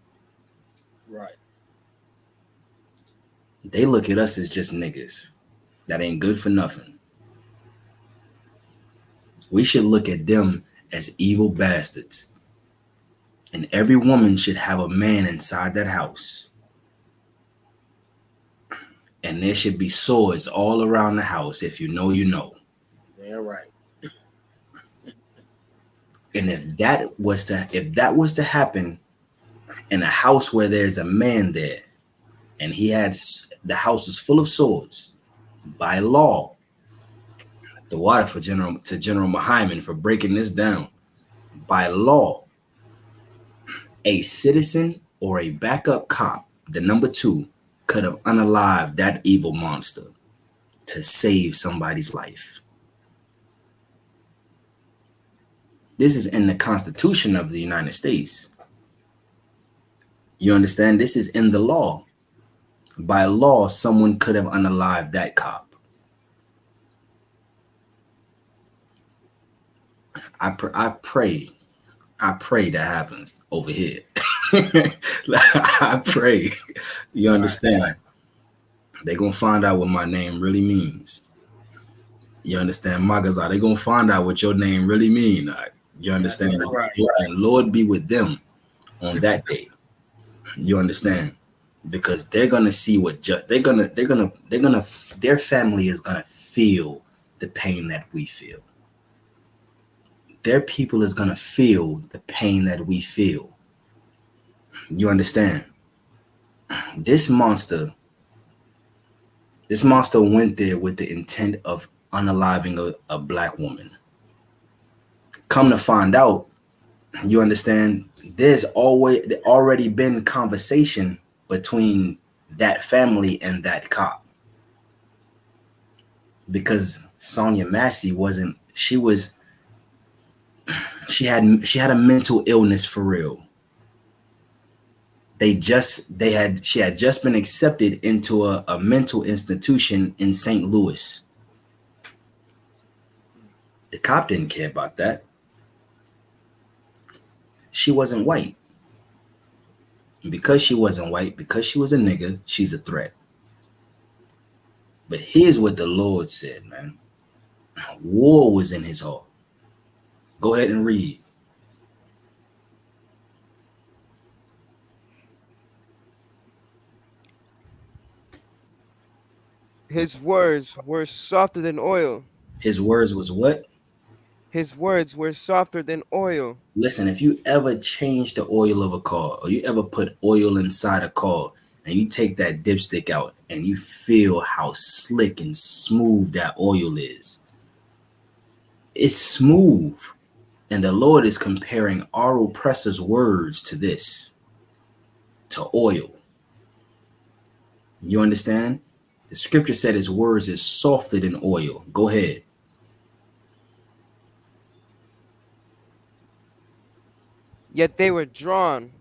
Right. They look at us as just niggas that ain't good for nothing. We should look at them as evil bastards. And every woman should have a man inside that house. And there should be swords all around the house. If you know, you know. Yeah, right. And if that was to happen in a house where there's a man there, and the house is full of swords, by law, the water for General Muhammad for breaking this down. By law, a citizen or a backup cop, the number 2, could have unalived that evil monster to save somebody's life. This is in the Constitution of the United States. You understand? This is in the law. By law, someone could have unalived that cop. I pray that happens over here. I pray. You understand? They're going to find out what my name really means. You understand? Magaza, they're going to find out what your name really means. You understand? Right. And Lord be with them on that day. You understand? because they're gonna see what their family is gonna feel the pain that we feel. Their people is gonna feel the pain that we feel. You understand? This monster, this monster went there with the intent of unaliving a black woman. Come to find out, you understand, there's always already been conversation between that family and that cop, because Sonia Massey wasn't, she had a mental illness for real. She had just been accepted into a mental institution in St. Louis. The cop didn't care about that. She wasn't white. And because she wasn't white, because she was a nigga, she's a threat. But here's what the Lord said, man. War was in his heart. Go ahead and read. His words were softer than oil. His words was what? His words were softer than oil. Listen, if you ever change the oil of a car, or you ever put oil inside a car, and you take that dipstick out and you feel how slick and smooth that oil is, it's smooth. And the Lord is comparing our oppressors' words to this, to oil. You understand? The scripture said his words is softer than oil. Go ahead. Yet they were drawn.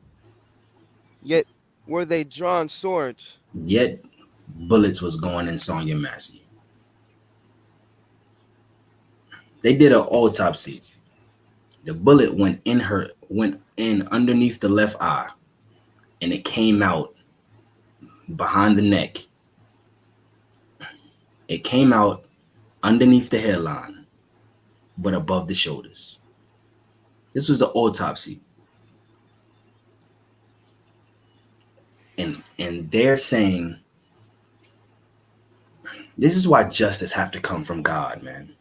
Yet were they drawn swords. Yet bullets was going in Sonia Massey. They did an autopsy. The bullet went in underneath the left eye, and it came out behind the neck. It came out underneath the hairline, but above the shoulders. This was the autopsy. And they're saying, this is why justice have to come from God, man.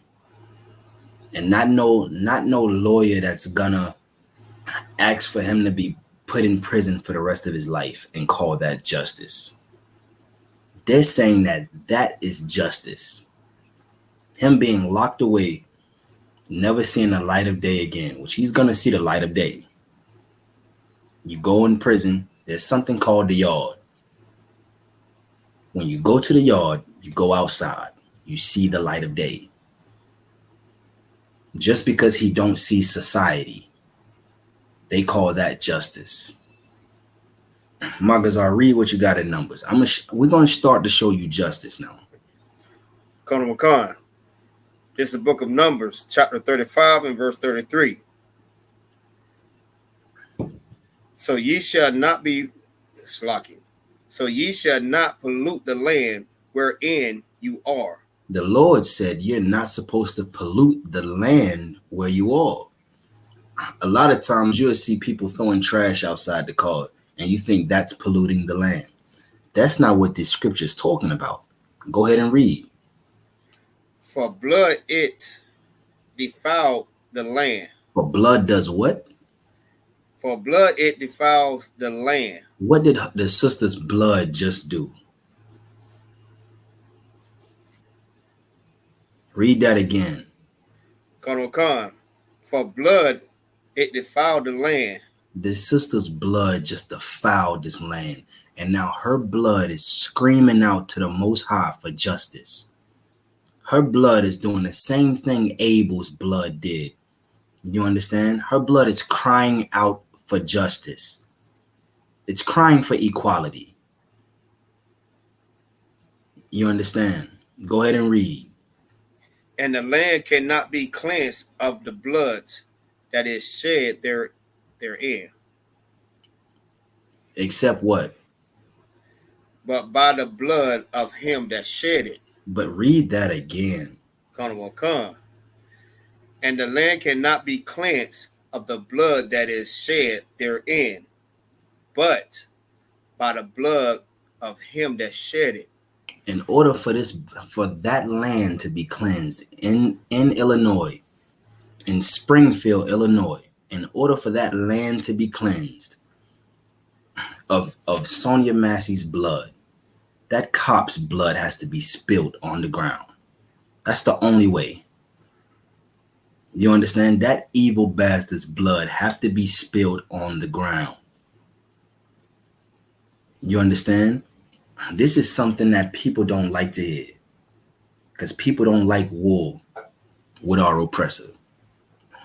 And not no lawyer that's gonna ask for him to be put in prison for the rest of his life and call that justice. They're saying that that is justice. Him being locked away, never seeing the light of day again, which he's gonna see the light of day. You go in prison, there's something called the yard. When you go to the yard, you go outside, you see the light of day. Just because he don't see society, they call that justice. Magazar, read what you got in Numbers. We're going to start to show you justice now. Colonel McCon, this is the book of Numbers, chapter 35 and verse 33. So ye shall not be slacking. So ye shall not pollute the land wherein you are. The Lord said you're not supposed to pollute the land where you are. A lot of times you'll see people throwing trash outside the car, and you think that's polluting the land. That's not what this scripture is talking about. Go ahead and read. For blood it defiled the land. For blood does what? For blood it defiles the land. What did the sister's blood just do? Read that again. Colonel Khan, for blood it defiled the land. This sister's blood just defiled this land. And now her blood is screaming out to the Most High for justice. Her blood is doing the same thing Abel's blood did. You understand? Her blood is crying out for justice. It's crying for equality. You understand? Go ahead and read. And the land cannot be cleansed of the blood that is shed therein. Except what? But by the blood of him that shed it. But read that again. Colonel Khan. And the land cannot be cleansed of the blood that is shed therein, but by the blood of him that shed it. In order for that land to be cleansed in Illinois, in Springfield, Illinois, in order for that land to be cleansed of Sonia Massey's blood, that cop's blood has to be spilled on the ground. That's the only way. You understand? That evil bastard's blood have to be spilled on the ground. You understand? This is something that people don't like to hear, because people don't like war with our oppressor.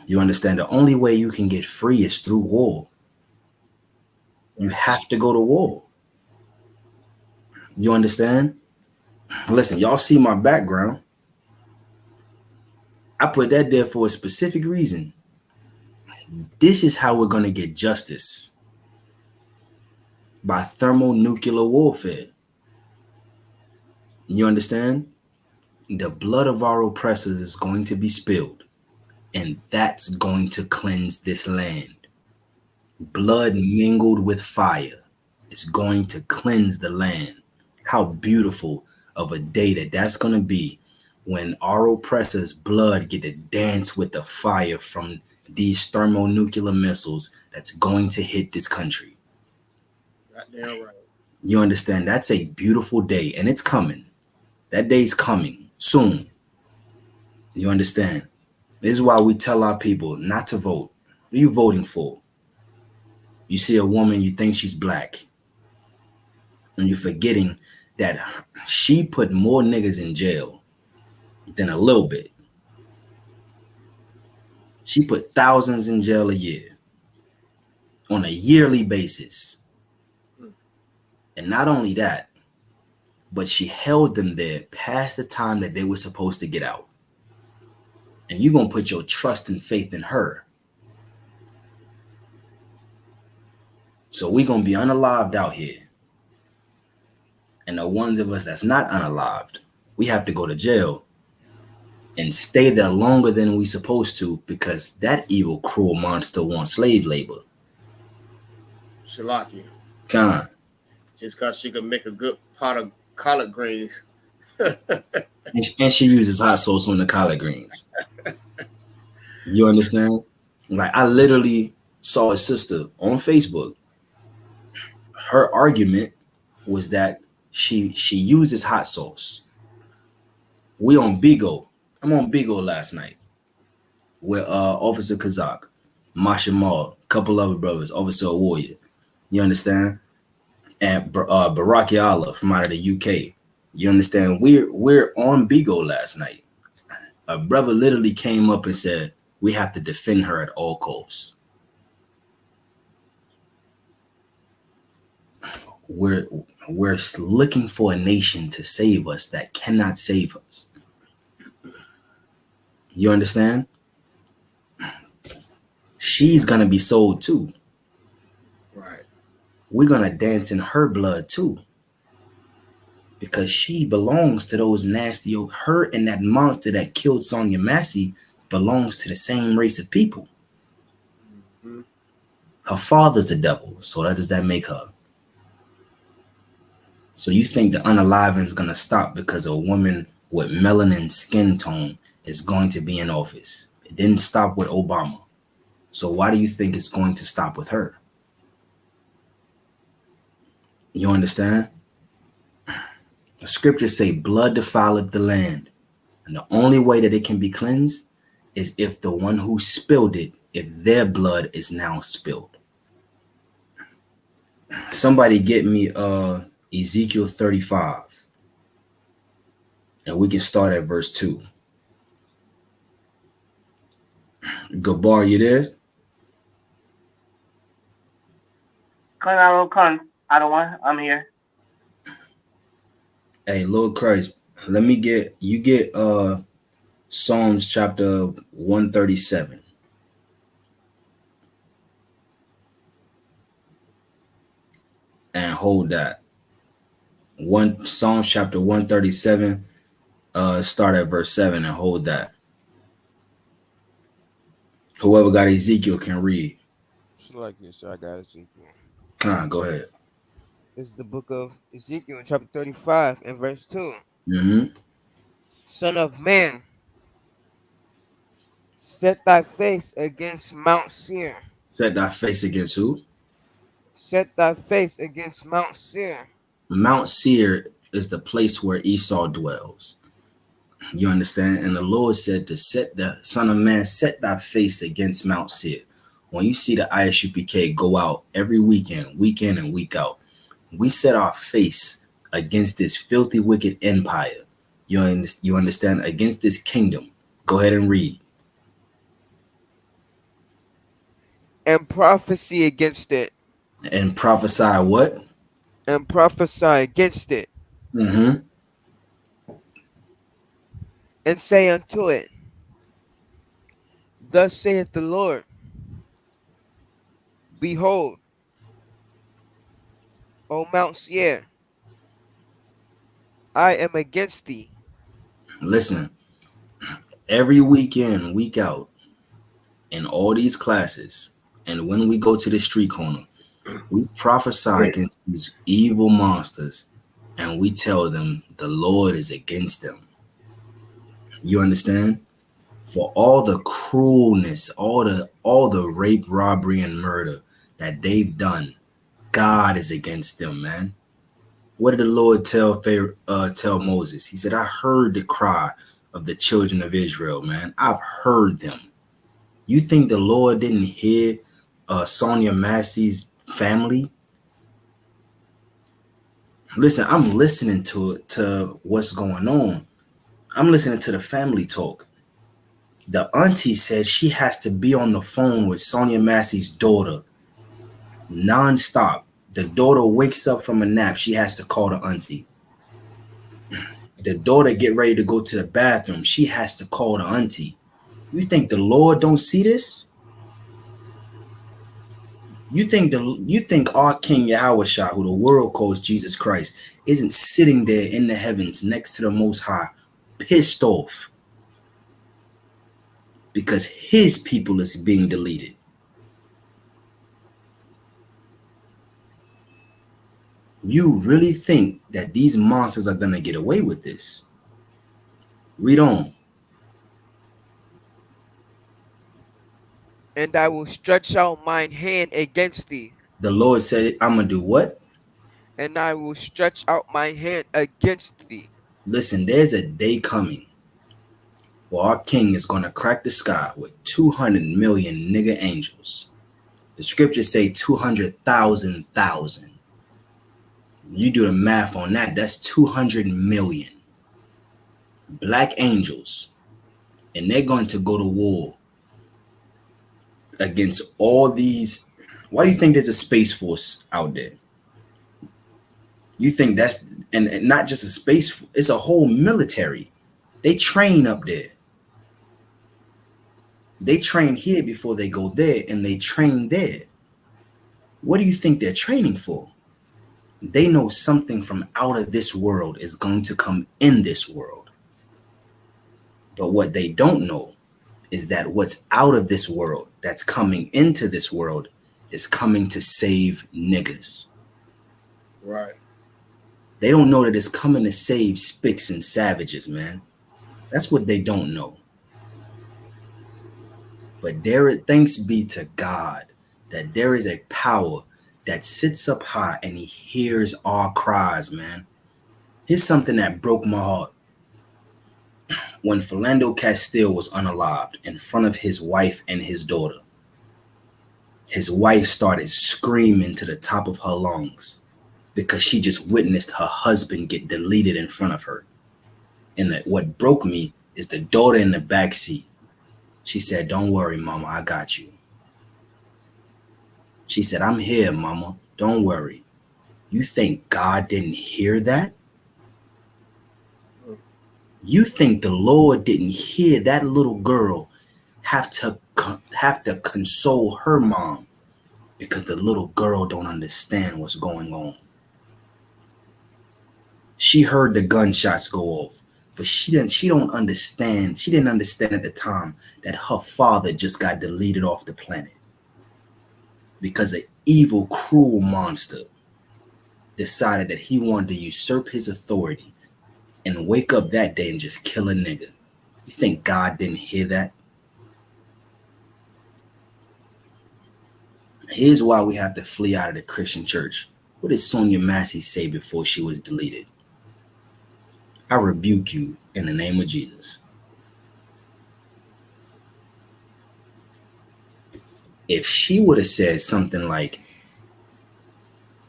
You understand? The only way you can get free is through war. You have to go to war. You understand? Listen, y'all see my background. I put that there for a specific reason. This is how we're going to get justice. By thermonuclear warfare. You understand? The blood of our oppressors is going to be spilled, and that's going to cleanse this land. Blood mingled with fire is going to cleanse the land. How beautiful of a day that's going to be when our oppressors' blood get to dance with the fire from these thermonuclear missiles that's going to hit this country. Goddamn right. You understand? That's a beautiful day, and it's coming. That day's coming soon. You understand? This is why we tell our people not to vote. What are you voting for? You see a woman, you think she's black, and you're forgetting that she put more niggas in jail than a little bit. She put thousands in jail a year on a yearly basis. And not only that, but she held them there past the time that they were supposed to get out. And you're going to put your trust and faith in her. So we're going to be unalived out here. And the ones of us that's not unalived, we have to go to jail and stay there longer than we supposed to, because that evil, cruel monster wants slave labor. Shalaki. Con. Just because she could make a good pot of collard greens. and she uses hot sauce on the collard greens. You understand? Like, I literally saw a sister on Facebook. Her argument was that she uses hot sauce. We on Bigo. I'm on Bigo last night with Officer Kazak, Masha Mal, a couple other brothers, Officer Warrior. You understand? And Barack Yala from out of the UK. You understand? We're on Bigo last night. A brother literally came up and said, we have to defend her at all costs. We're looking for a nation to save us that cannot save us. You understand? She's going to be sold too. Right. We're going to dance in her blood too. Because she belongs to those nasty, her and that monster that killed Sonia Massey belongs to the same race of people. Mm-hmm. Her father's a devil, so how does that make her? So you think the unaliving is going to stop because a woman with melanin skin tone is going to be in office? It didn't stop with Obama. So why do you think it's going to stop with her? You understand? The scriptures say blood defileth the land. And the only way that it can be cleansed is if the one who spilled it, if their blood is now spilled. Somebody get me Ezekiel 35. And we can start at verse 2. Gabar, you there? I don't want. I'm here. Hey, Lord Christ, let me get Psalms chapter 137. And hold that. Psalms chapter 137, start at verse 7 and hold that. Whoever got Ezekiel can read. Like this, I got Ezekiel. Go ahead. This is the book of Ezekiel, chapter 35, and verse 2. Mm-hmm. Son of man, set thy face against Mount Seir. Set thy face against who? Set thy face against Mount Seir. Mount Seir is the place where Esau dwells. You understand? And the Lord said to set the Son of Man, set thy face against Mount Seir. When you see the ISUPK go out every weekend, week in and week out, we set our face against this filthy, wicked empire. You understand? Against this kingdom. Go ahead and read. And prophesy against it. And prophesy what? And prophesy against it. Mm-hmm. And say unto it, thus saith the Lord, behold, O Mount Seir, I am against thee. Listen, every weekend, week out, in all these classes, and when we go to the street corner, we prophesy against these evil monsters, and we tell them the Lord is against them. You understand? For all the cruelness, all the rape, robbery, and murder that they've done, God is against them, man. What did the Lord tell Moses? He said, I heard the cry of the children of Israel, man. I've heard them. You think the Lord didn't hear Sonia Massey's family? Listen, I'm listening to what's going on. I'm listening to the family talk. The auntie said she has to be on the phone with Sonia Massey's daughter nonstop. The daughter wakes up from a nap. She has to call the auntie. The daughter get ready to go to the bathroom. She has to call the auntie. You think the Lord don't see this? You think our King Yahushua, who the world calls Jesus Christ, isn't sitting there in the heavens next to the Most High, pissed off because his people is being deleted? You really think that these monsters are gonna get away with this? Read on. And I will stretch out mine hand against thee. The Lord said, I'm gonna do what? And I will stretch out my hand against thee. Listen, there's a day coming where our King is gonna crack the sky with 200 million nigga angels. The scriptures say 200,000. You do the math on that, that's 200 million black angels. And they're going to go to war against all these. Why do you think there's a space force out there? You think that's, and not just a space, it's a whole military. They train up there. They train here before they go there, and they train there. What do you think they're training for? They know something from out of this world is going to come in this world. But what they don't know is that what's out of this world that's coming into this world is coming to save niggas. Right. They don't know that it's coming to save spicks and savages, man. That's what they don't know. But thanks be to God that there is a power that sits up high and he hears our cries, man. Here's something that broke my heart. When Philando Castile was unalived in front of his wife and his daughter, his wife started screaming to the top of her lungs because she just witnessed her husband get deleted in front of her. And what broke me is the daughter in the back seat. She said, don't worry, mama, I got you. She said, I'm here, mama, don't worry. You think God didn't hear that? You think the Lord didn't hear that little girl have to console her mom because the little girl don't understand what's going on? She heard the gunshots go off, but she don't understand. She didn't understand at the time that her father just got deleted off the planet because an evil, cruel monster decided that he wanted to usurp his authority and wake up that day and just kill a nigga. You think God didn't hear that? Here's why we have to flee out of the Christian church. What did Sonia Massey say before she was deleted? I rebuke you in the name of Jesus. If she would have said something like,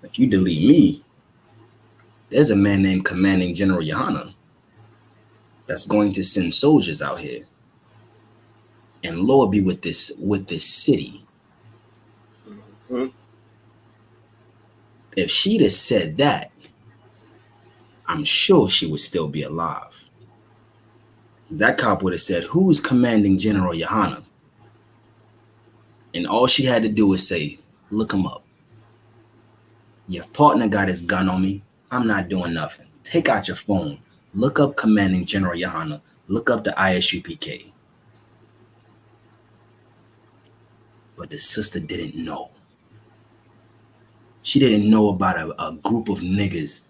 if you delete me, there's a man named Commanding General Yohana that's going to send soldiers out here. And Lord be with this city. Mhm. If she'd have said that, I'm sure she would still be alive. That cop would have said, who's Commanding General Yohana? And all she had to do was say, look him up. Your partner got his gun on me. I'm not doing nothing. Take out your phone. Look up Commanding General Yohana. Look up the ISUPK. But the sister didn't know. She didn't know about a group of niggas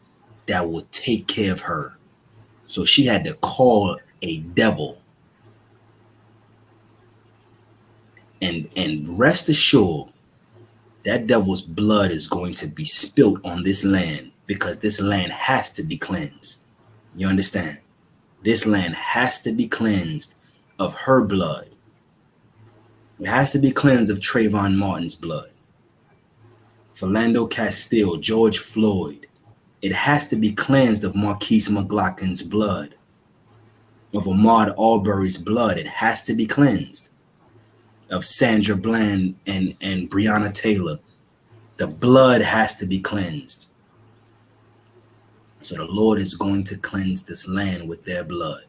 that would take care of her. So she had to call a devil. And rest assured, that devil's blood is going to be spilt on this land because this land has to be cleansed. You understand? This land has to be cleansed of her blood. It has to be cleansed of Trayvon Martin's blood. Philando Castile, George Floyd. It has to be cleansed of Marquise McLaughlin's blood. Of Ahmaud Arbery's blood. It has to be cleansed. Of Sandra Bland and Breonna Taylor. The blood has to be cleansed. So the Lord is going to cleanse this land with their blood.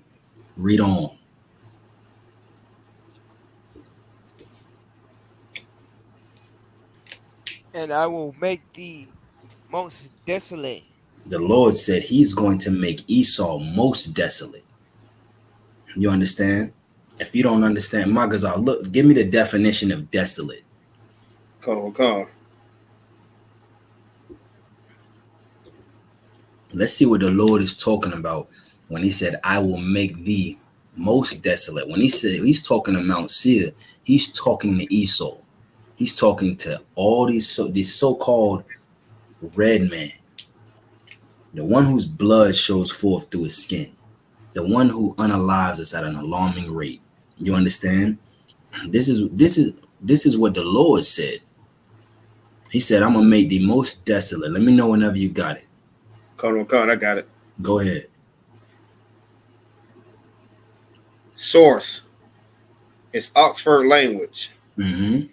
Read on. And I will make thee most desolate. The Lord said he's going to make Esau most desolate. You understand? If you don't understand, Magazar, look, give me the definition of desolate. Come. Let's see what the Lord is talking about when he said, I will make thee most desolate. When he said he's talking to Mount Seir, he's talking to Esau. He's talking to all these so-called red men. The one whose blood shows forth through his skin. The one who unalives us at an alarming rate. You understand? This is what the Lord said. He said, I'm gonna make thee most desolate. Let me know whenever you got it. Come, I got it. Go ahead. Source is Oxford language. Mm-hmm.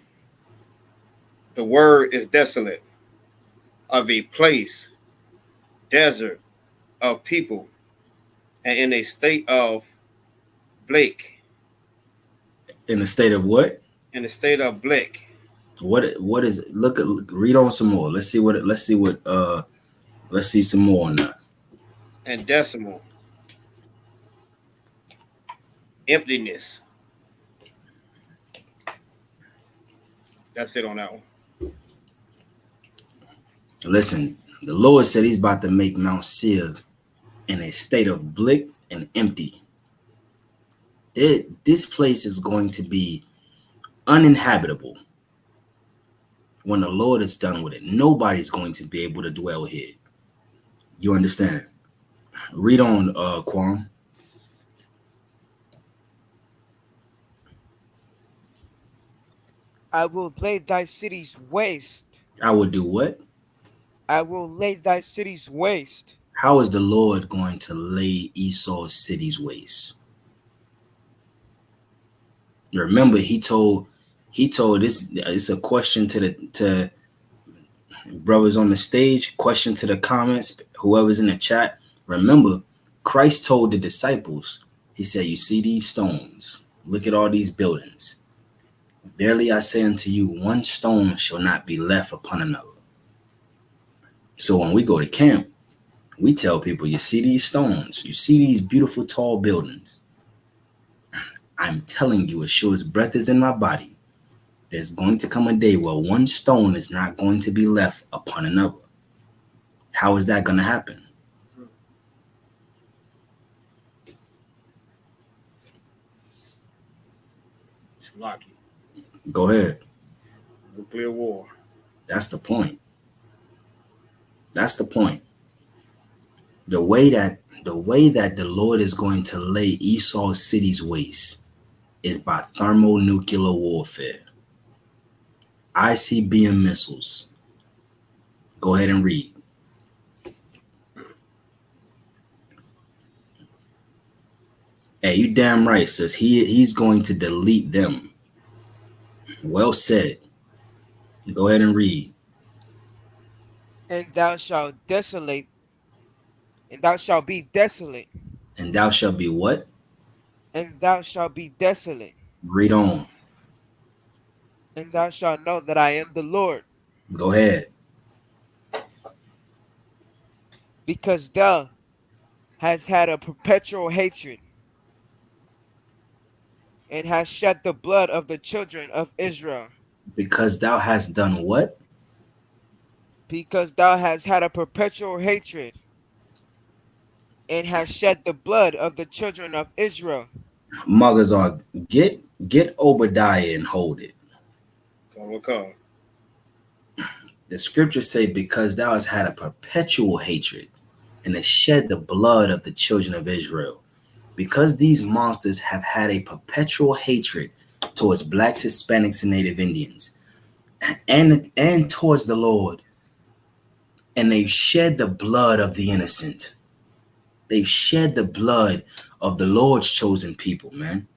The word is desolate, of a place, desert, of people, and in a state of bleak. In a state of what? In a state of bleak. What is it? Read on some more. Let's see some more on that. And decimal. Emptiness. That's it on that one. Listen, the Lord said he's about to make Mount Seir in a state of bleak and empty. This place is going to be uninhabitable when the Lord is done with it. Nobody's going to be able to dwell here. You understand? Read on, Quam. I will lay thy cities waste. I will do what? I will lay thy cities waste. How is the Lord going to lay Esau's cities waste? Remember, he told this. It's a question to brothers on the stage. Question to the comments. Whoever's in the chat. Remember, Christ told the disciples. He said, "You see these stones? Look at all these buildings. Verily I say unto you, one stone shall not be left upon another." So when we go to camp, we tell people, you see these stones, you see these beautiful tall buildings. I'm telling you, as sure as breath is in my body, there's going to come a day where one stone is not going to be left upon another. How is that going to happen? It's lucky. Go ahead. Nuclear war. That's the point. That's the point. The way that the Lord is going to lay Esau's cities waste is by thermonuclear warfare. ICBM missiles. Go ahead and read. Hey, you damn right, sis. He's going to delete them. Well said. Go ahead and read. And thou shalt desolate, and thou shalt be desolate, And thou shalt be what? and thou shalt be desolate, Read on. and thou shalt know that I am the Lord, Go ahead. because thou hast had a perpetual hatred, and hast shed the blood of the children of Israel. Because thou hast done what? Because thou hast had a perpetual hatred, and hast shed the blood of the children of Israel. Magazar, get Obadiah and hold it. Come. The scriptures say, because thou hast had a perpetual hatred and hast shed the blood of the children of Israel. Because these monsters have had a perpetual hatred towards blacks, Hispanics, and Native Indians, and towards the Lord, and they've shed the blood of the innocent. They've shed the blood of the Lord's chosen people, man.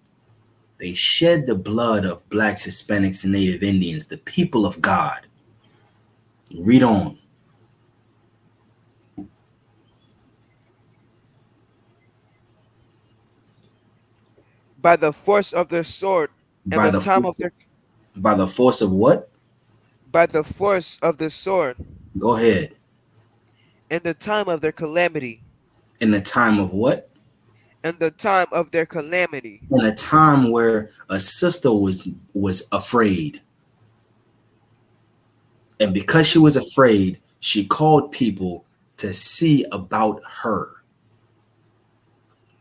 They shed the blood of blacks, Hispanics, and Native Indians, the people of God. Read on. By the force of their sword, and By the time force of their by the force of what? by the force of the sword, Go ahead. in the time of their calamity, In the time of what? in the time of their calamity, In a time where a sister was afraid. And because she was afraid, she called people to see about her.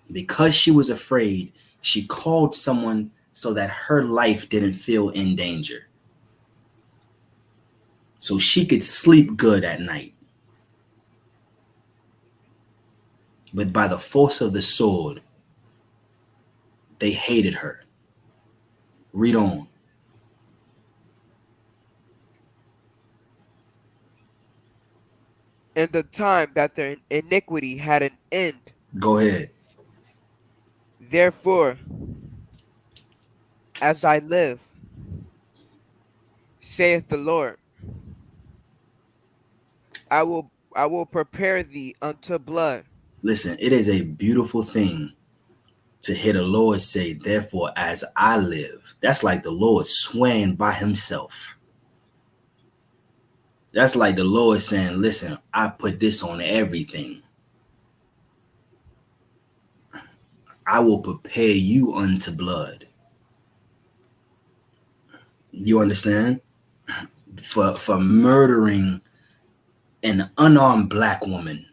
Because she was afraid, she called someone so that her life didn't feel in danger. So she could sleep good at night. But by the force of the sword, they hated her. Read on. in the time that their iniquity had an end. Go ahead. Therefore, as I live, saith the Lord, I will prepare thee unto blood. Listen, it is a beautiful thing to hear the Lord say, therefore, as I live. That's like the Lord swearing by himself. That's like the Lord saying, listen, I put this on everything. I will prepare you unto blood. You understand? For murdering an unarmed black woman.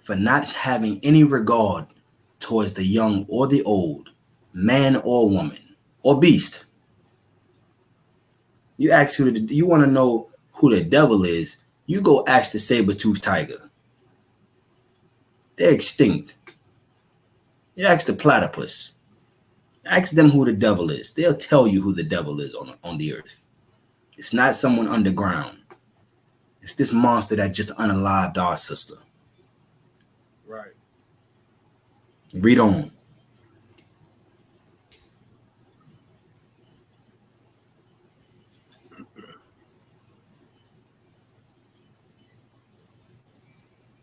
For not having any regard towards the young or the old, man or woman, or beast. You ask you want to know who the devil is, you go ask the saber-toothed tiger. They're extinct. You ask the platypus. Ask them who the devil is. They'll tell you who the devil is on the earth. It's not someone underground. It's this monster that just unalived our sister. Right. Read on.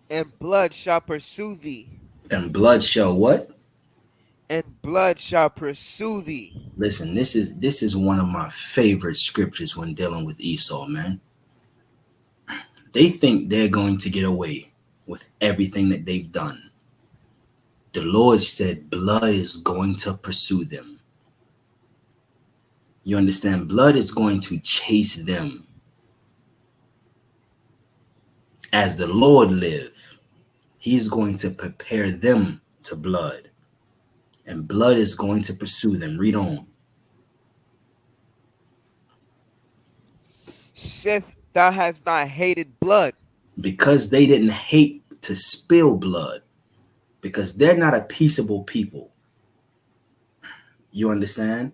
And blood shall pursue thee. And blood shall what? And blood shall pursue thee. Listen, this is one of my favorite scriptures when dealing with Esau, man. They think they're going to get away with everything that they've done. The Lord said blood is going to pursue them. You understand? Blood is going to chase them. As the Lord live, he's going to prepare them to blood. And blood is going to pursue them. Read on. Sith, thou hast not hated blood. Because they didn't hate to spill blood. Because they're not a peaceable people. You understand?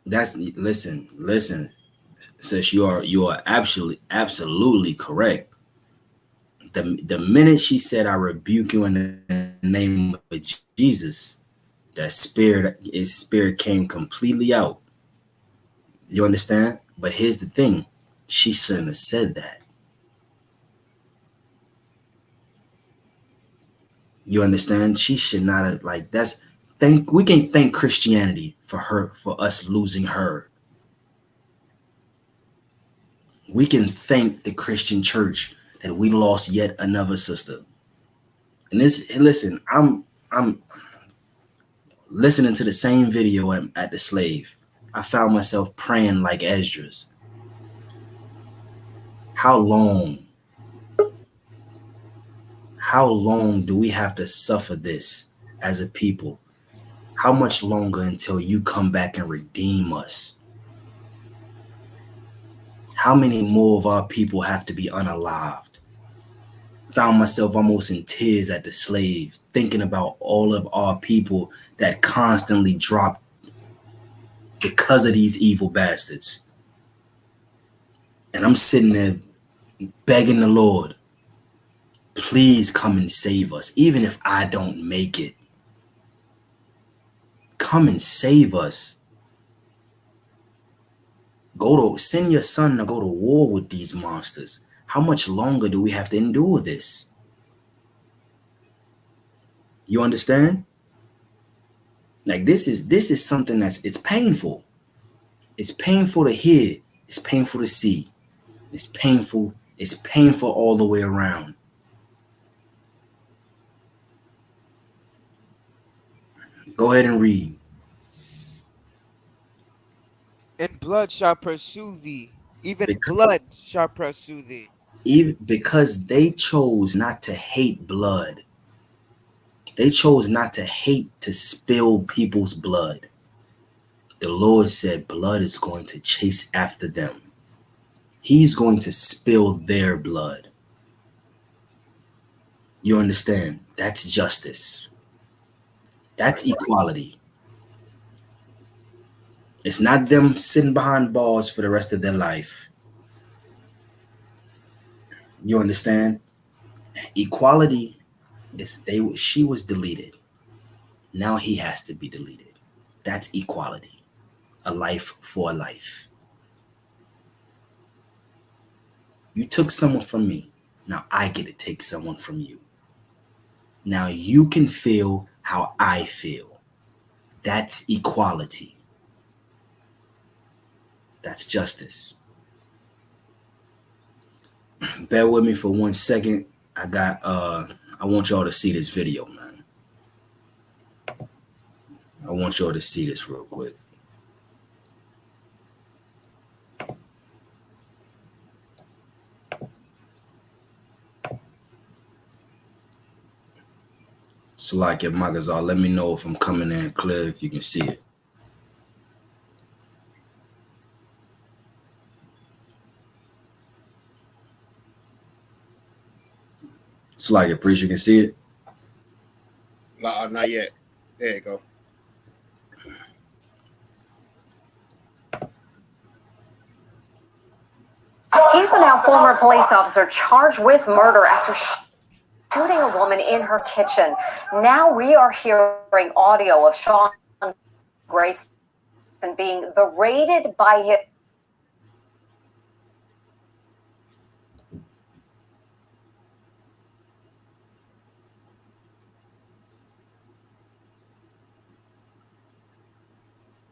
That's listen. Sis, you are absolutely correct. The minute she said, "I rebuke you in the name of Jesus," that his spirit came completely out. You understand? But here's the thing: she shouldn't have said that. You understand? She should not have that's. We can thank Christianity for us losing her. We can thank the Christian church that we lost yet another sister. And listen, I'm listening to the same video at the slave. I found myself praying like Esdras. How long? How long do we have to suffer this as a people? How much longer until you come back and redeem us? How many more of our people have to be unalived? Found myself almost in tears at the slave, thinking about all of our people that constantly drop because of these evil bastards. And I'm sitting there begging the Lord, please come and save us, even if I don't make it. Come and save us. Send your son to go to war with these monsters. How much longer do we have to endure this? You understand? Like this is something it's painful. It's painful to hear. It's painful to see. It's painful. It's painful all the way around. Go ahead and read. And blood shall pursue thee. Even blood shall pursue thee. Even because they chose not to hate blood. They chose not to hate to spill people's blood. The Lord said blood is going to chase after them. He's going to spill their blood. You understand? That's justice. That's equality. It's not them sitting behind bars for the rest of their life. You understand? Equality is she was deleted. Now he has to be deleted. That's equality. A life for a life. You took someone from me. Now I get to take someone from you. Now you can feel how I feel. That's equality. That's justice. Bear with me for 1 second. I want y'all to see this video, man. I want y'all to see this real quick. So like your Magazar, let me know if I'm coming in clear, if you can see it. It's like a priest, you can see it. Not yet. There you go. He's a now former police officer charged with murder after shooting a woman in her kitchen. Now we are hearing audio of Sean Grayson being berated by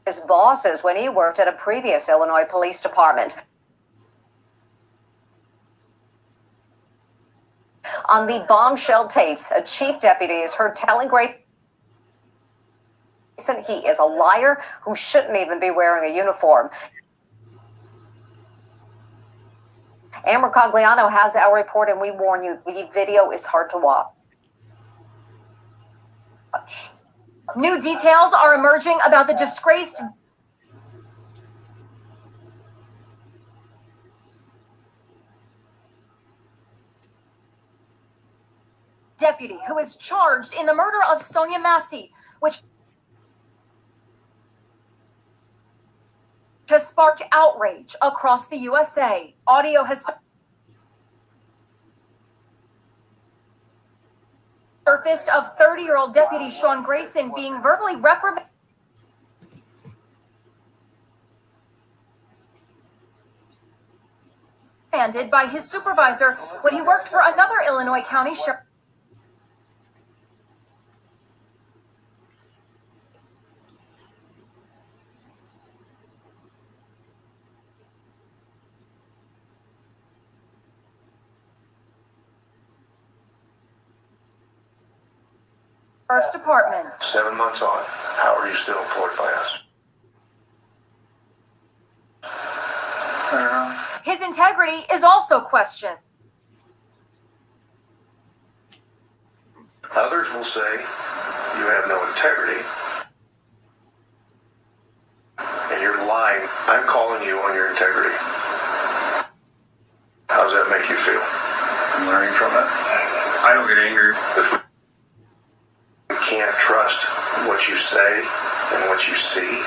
his bosses when he worked at a previous Illinois police department. On the bombshell tapes, a chief deputy is heard telling Grayson he is a liar who shouldn't even be wearing a uniform. Amber Cogliano has our report, and we warn you, the video is hard to watch. New details are emerging about the disgraced deputy who is charged in the murder of Sonia Massey, which has sparked outrage across the USA. Audio has surfaced of 30-year-old Deputy Sean Grayson being verbally reprimanded by his supervisor when he worked for another Illinois county sheriff. Sheriff's Department. 7 months on. How are you still employed by us? I don't know. His integrity is also questioned. Others will say you have no integrity and you're lying. I'm calling you on your integrity. How does that make you feel? I'm learning from it. I don't get angry. If we can't trust what you say and what you see,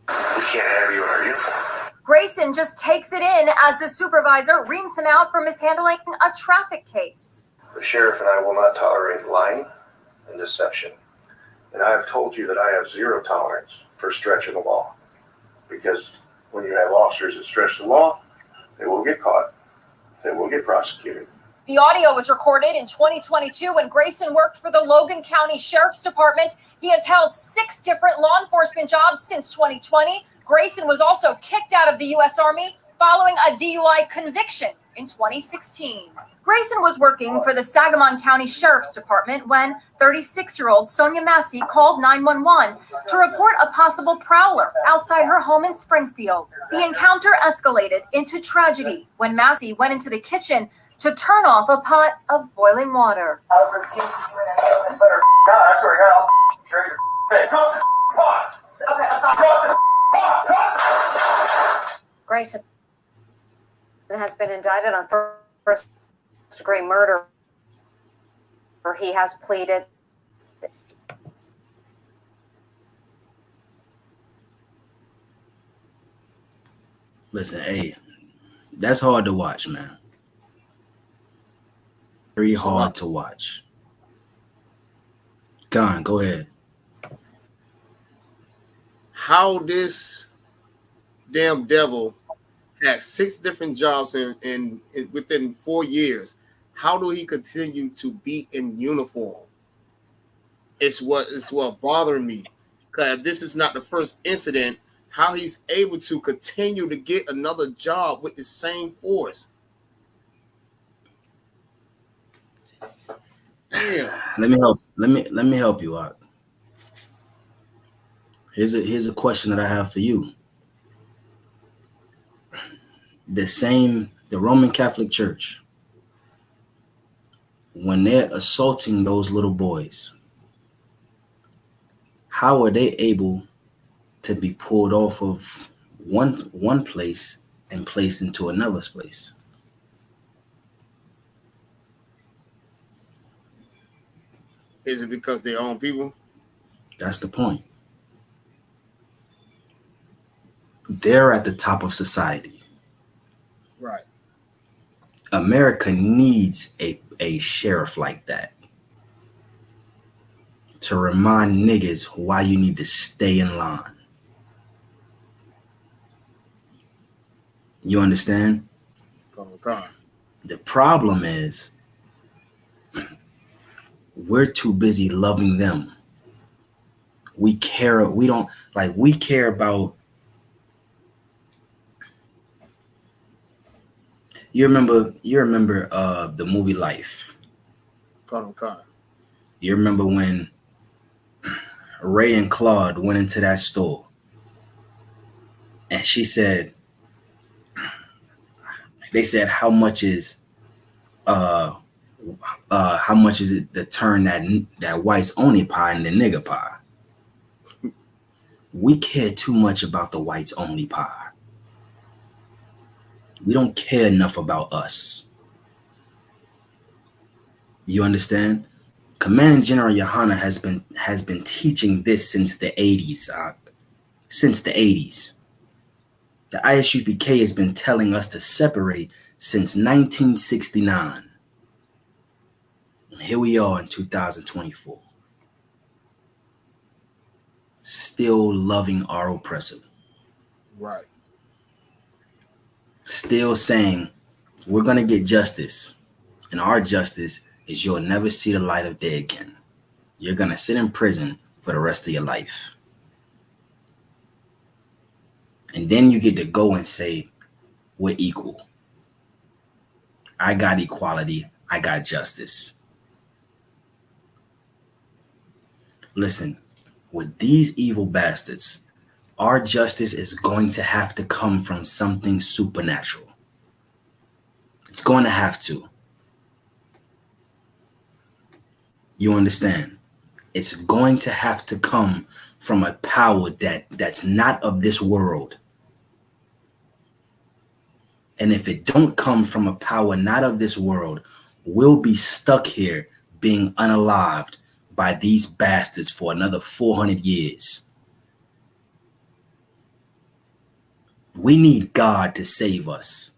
we can't have you in our uniform. Grayson just takes it in as the supervisor reams him out for mishandling a traffic case. The sheriff and I will not tolerate lying and deception. And I have told you that I have zero tolerance for stretching the law. Because when you have officers that stretch the law, they will get caught. They will get prosecuted. The audio was recorded in 2022 when Grayson worked for the Logan County Sheriff's Department. He has held 6 different law enforcement jobs since 2020. Grayson was also kicked out of the U.S. Army following a DUI conviction in 2016. Grayson was working for the Sangamon County Sheriff's Department when 36-year-old Sonia Massey called 911 to report a possible prowler outside her home in Springfield. The encounter escalated into tragedy when Massey went into the kitchen to turn off a pot of boiling water. Grayson has been indicted on first-degree murder. He has pleaded. Listen, hey, that's hard to watch, man. Very hard to watch. Gone, go ahead. How this damn devil has 6 different jobs in within 4 years. How do he continue to be in uniform? It's what bothering me. Because this is not the first incident. How he's able to continue to get another job with the same force. Damn. Let me help you out. Here's a question that I have for you. The Roman Catholic Church, when they're assaulting those little boys, how are they able to be pulled off of one place and placed into another place? Is it because they're own people? That's the point. They're at the top of society. Right. America needs a sheriff like that to remind niggas why you need to stay in line. You understand? Okay. The problem is we're too busy loving them. We care about. You remember the movie Life? Okay. You remember when Ray and Claude went into that store and she said, They said, how much is it to turn that whites only pie into nigger pie? We care too much about the whites only pie. We don't care enough about us. You understand? Commanding General Yohana has been teaching this since the 80s. Since the 80s. The ISUPK has been telling us to separate since 1969. And here we are in 2024. Still loving our oppressor. Right. Still saying, we're going to get justice. And our justice is you'll never see the light of day again. You're going to sit in prison for the rest of your life. And then you get to go and say, we're equal. I got equality. I got justice. Listen, with these evil bastards, our justice is going to have to come from something supernatural. It's going to have to. You understand? It's going to have to come from a power that's not of this world. And if it don't come from a power not of this world, we'll be stuck here being unalived by these bastards for another 400 years. We need God to save us.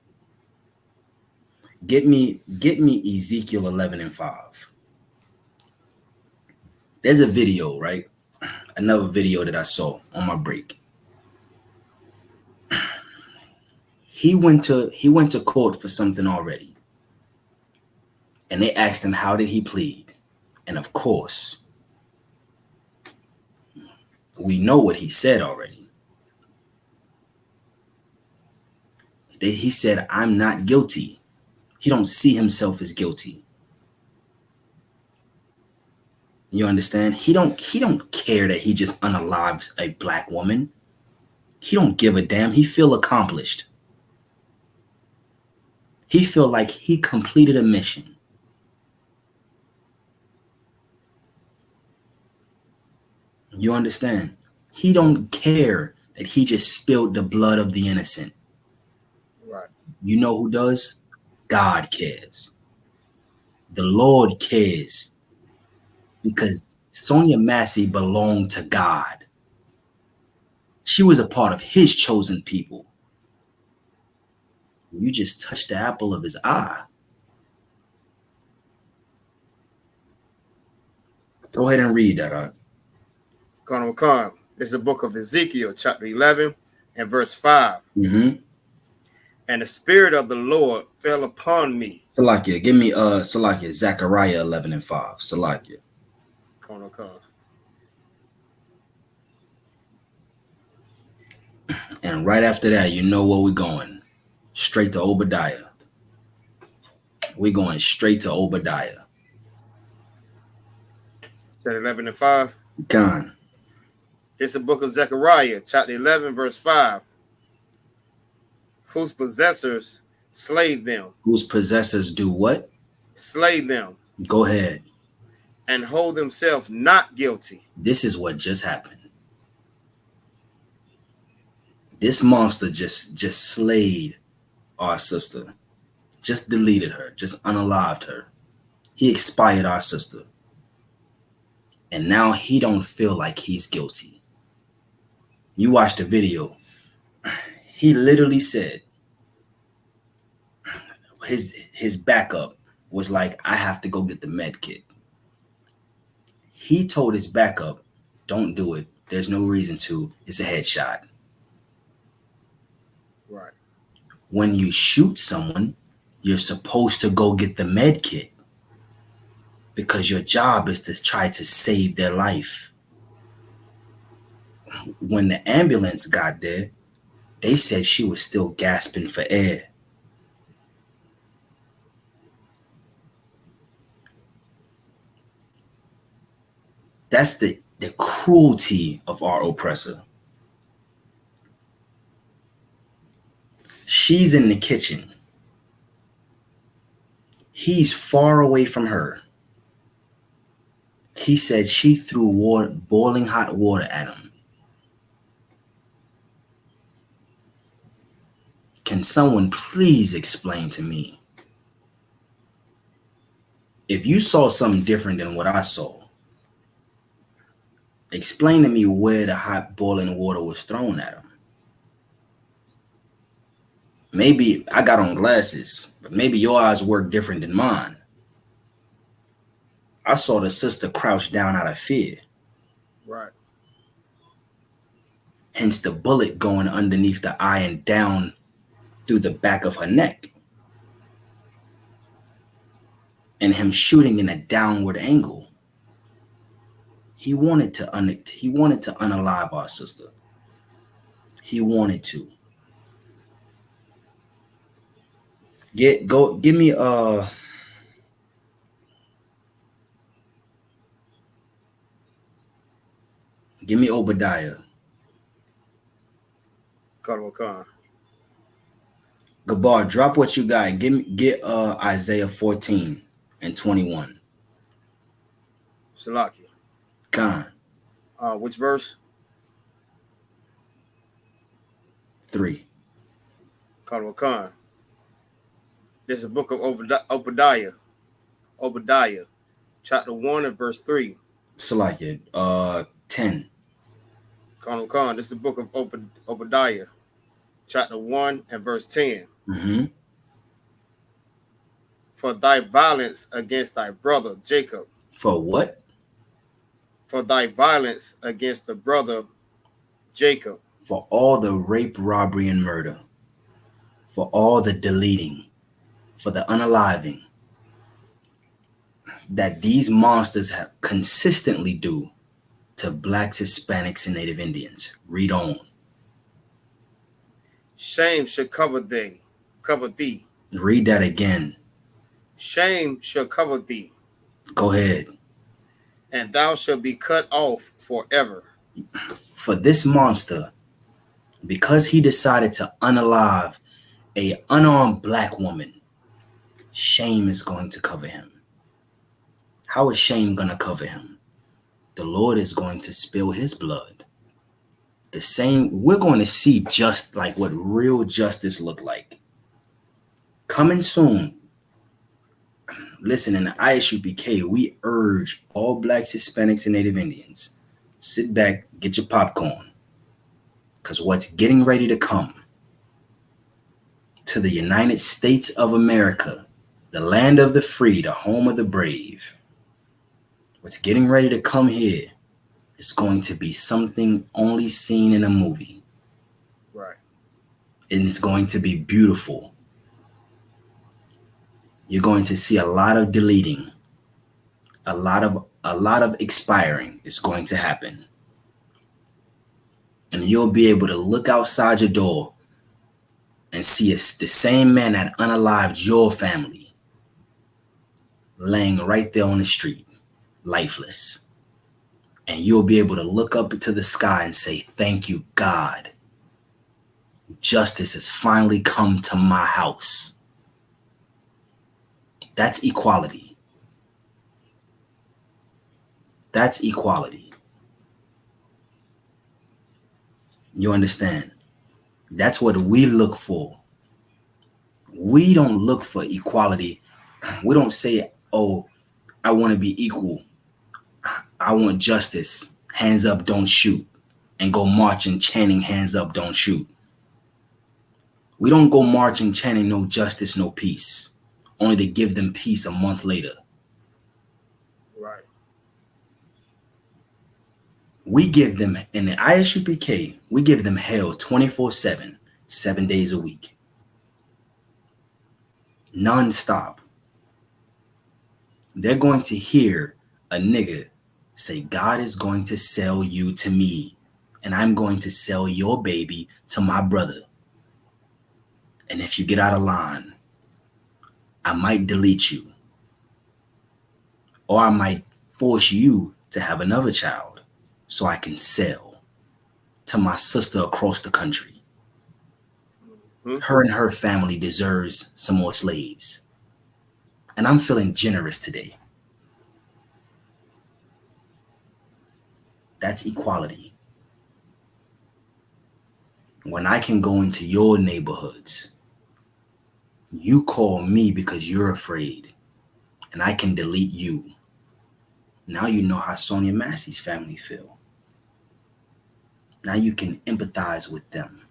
Get me Ezekiel 11:5. There's a video, right? Another video that I saw on my break. He went to court for something already. And they asked him, how did he plead? And of course, we know what he said already. He said, I'm not guilty. He don't see himself as guilty. You understand? He don't care that he just unalives a black woman. He don't give a damn. He feel accomplished. He feel like he completed a mission. You understand? He don't care that he just spilled the blood of the innocent. Right. You know who does? God cares. The Lord cares. Because Sonia Massey belonged to God. She was a part of his chosen people. You just touched the apple of his eye. Go ahead and read that. Colonel Khan, this is the book of Ezekiel, chapter 11 and verse 5. Mm-hmm. And the Spirit of the Lord fell upon me. Salakia, give me Salakia, Zechariah 11:5. Salakia. Colonel Khan. And right after that, you know where we're going. Straight to Obadiah. We're going straight to Obadiah. Said 11 and 5. Khan. It's the book of Zechariah, chapter 11, verse 5. Whose possessors slay them. Whose possessors do what? Slay them. Go ahead. And hold themselves not guilty. This is what just happened. This monster just slayed our sister. Just deleted her. Just unalived her. He expired our sister. And now he don't feel like he's guilty. You watch the video. He literally said his backup was like, I have to go get the med kit. He told his backup, don't do it. There's no reason to. It's a headshot. Right. When you shoot someone, you're supposed to go get the med kit because your job is to try to save their life. When the ambulance got there, they said she was still gasping for air. That's the cruelty of our oppressor. She's in the kitchen. He's far away from her. He said she threw boiling hot water at him. Can someone please explain to me? If you saw something different than what I saw, explain to me where the hot boiling water was thrown at him. Maybe I got on glasses, but maybe your eyes work different than mine. I saw the sister crouch down out of fear. Right. Hence the bullet going underneath the eye and down through the back of her neck. And him shooting in a downward angle. He wanted to unalive our sister. He wanted to. Give me Obadiah. Khan. Gabar, drop what you got. Get Isaiah 14 and 21. Salaki. Khan. Which verse? 3. Khan. This is the book of Obadiah. Obadiah, chapter 1 and verse 3. Salaki, 10. Khan. This is the book of Obadiah, chapter 1 and verse 10. Mm-hmm. For thy violence against thy brother Jacob. For what? For thy violence against the brother Jacob. For all the rape, robbery, and murder. For all the deleting. For the unaliving. That these monsters have consistently do to blacks, Hispanics, and Native Indians. Read on. Shame should cover thee. Read that again. Shame shall cover thee. Go ahead. And thou shalt be cut off forever. For this monster, because he decided to unalive an unarmed black woman, shame is going to cover him. How is shame going to cover him? The Lord is going to spill his blood. The same, we're going to see just like what real justice look like. Coming soon. Listen, in the ISUPK, we urge all blacks, Hispanics, and Native Indians, sit back, get your popcorn. Because what's getting ready to come to the United States of America, the land of the free, the home of the brave, what's getting ready to come here is going to be something only seen in a movie. Right. And it's going to be beautiful. You're going to see a lot of deleting, a lot of expiring is going to happen. And you'll be able to look outside your door and see it's the same man that unalived your family laying right there on the street, lifeless. And you'll be able to look up into the sky and say, thank you, God. Justice has finally come to my house. That's equality. That's equality. You understand? That's what we look for. We don't look for equality. We don't say, oh, I want to be equal. I want justice. Hands up, don't shoot. And go marching, chanting, hands up, don't shoot. We don't go marching, chanting, no justice, no peace. Only to give them peace a month later. Right. We give them, in the ISUPK, we give them hell 24/7, 7 days a week. Non-stop. They're going to hear a nigga say, God is going to sell you to me, and I'm going to sell your baby to my brother. And if you get out of line, I might delete you. Or I might force you to have another child so I can sell to my sister across the country. Her and her family deserves some more slaves. And I'm feeling generous today. That's equality. When I can go into your neighborhoods, you call me because you're afraid, and I can delete you. Now you know how Sonia Massey's family feel. Now you can empathize with them.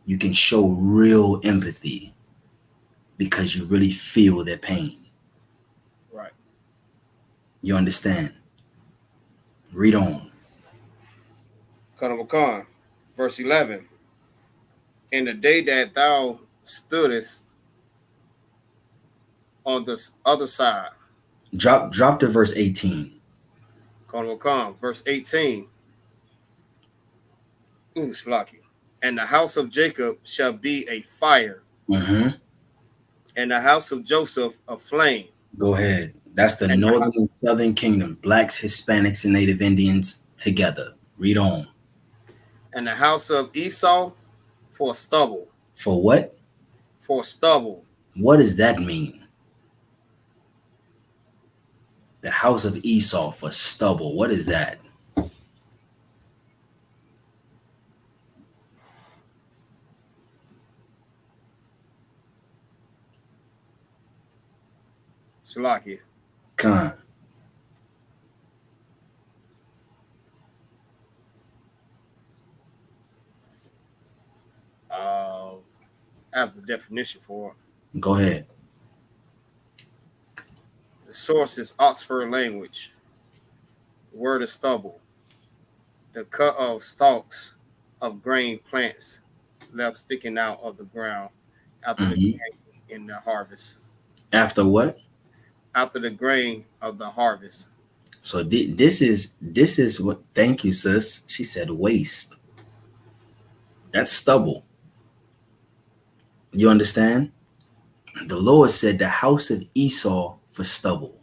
You can show real empathy because you really feel their pain. Right. You understand? Read on. Khan, verse 11. In the day that thou stoodest on the other side. Drop to verse 18. Khan, verse 18. Shlaki. And the house of Jacob shall be a fire, and the house of Joseph a flame. Go ahead. That's the northern and southern kingdom. Blacks, Hispanics, and Native Indians together. Read on. And the house of Esau for stubble. For what? For stubble. What does that mean? The house of Esau for stubble. What is that? Salakia. Khan. I have the definition for it. Go ahead. The source is Oxford language. Word of stubble. The cut of stalks of grain plants left sticking out of the ground after the grain in the harvest. After what? After the grain of the harvest. So this is what. Thank you, sis. She said waste. That's stubble. You understand? The Lord said the house of Esau for stubble.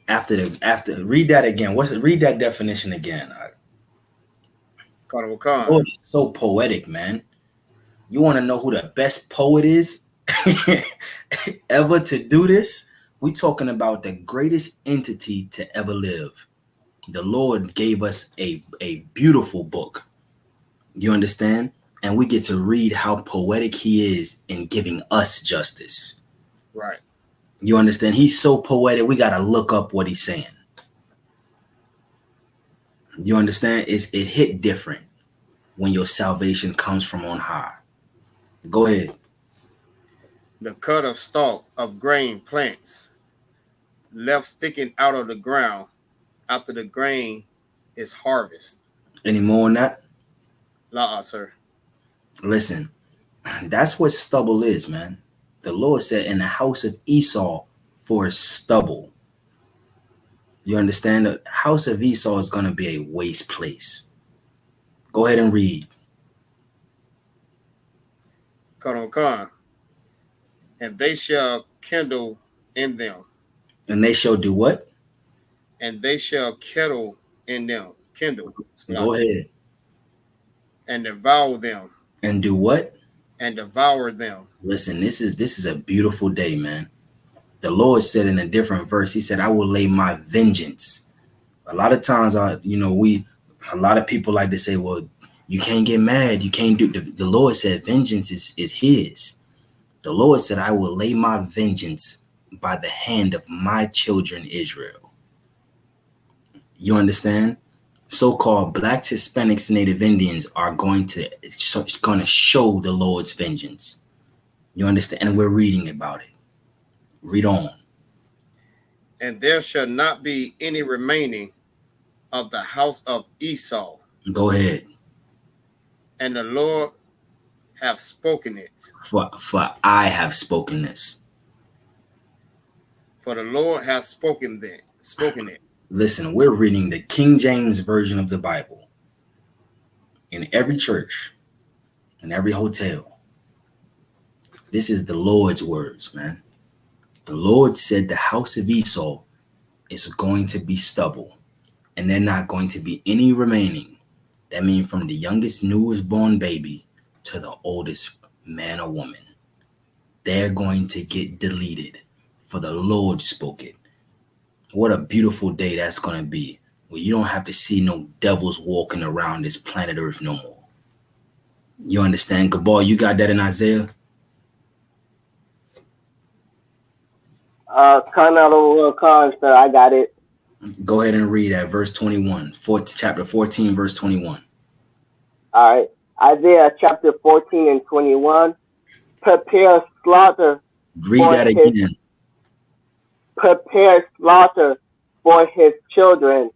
After read that again. Read that definition again. Oh, it's so poetic, man. You want to know who the best poet is ever to do this? We talking about the greatest entity to ever live. The Lord gave us a beautiful book. You understand? And we get to read how poetic he is in giving us justice. Right. You understand? He's so poetic, we got to look up what he's saying. You understand? It hit different when your salvation comes from on high. Go ahead. The cut of stalk of grain plants left sticking out of the ground after the grain is harvested. Any more on that? La, sir. Listen, that's what stubble is, man. The Lord said in the house of Esau for stubble. You understand? The house of Esau is going to be a waste place. Go ahead and read. Khan. And they shall kindle in them. And they shall do what? And they shall kindle in them. Kindle. Go ahead. And devour them. And do what? And devour them. Listen, this is a beautiful day, man. The Lord said in a different verse, he said, I will lay my vengeance. A lot of times, a lot of people like to say, well, you can't get mad. You can't do. The Lord said vengeance is his. The Lord said, I will lay my vengeance by the hand of my children, Israel. You understand? So-called blacks, Hispanics, Native Indians are going to show the Lord's vengeance. You understand? And we're reading about it. Read on. And there shall not be any remaining of the house of Esau. Go ahead. And the Lord have spoken it. For I have spoken this. For the Lord has spoken it. Listen, we're reading the King James Version of the Bible in every church, in every hotel. This is the Lord's words, man. The Lord said the house of Esau is going to be stubble, and they're not going to be any remaining. That means from the youngest, newest born baby to the oldest man or woman. they're going to get deleted. For the Lord spoke it. What a beautiful day that's going to be, where you don't have to see no devils walking around this planet Earth no more. You understand? Gabal, you got that in Isaiah? Kind of a little sir. I got it. Go ahead and read at verse 21, chapter 14, verse 21. All right. Isaiah chapter 14 and 21. Prepare slaughter. Read that again. Prepare slaughter for his children.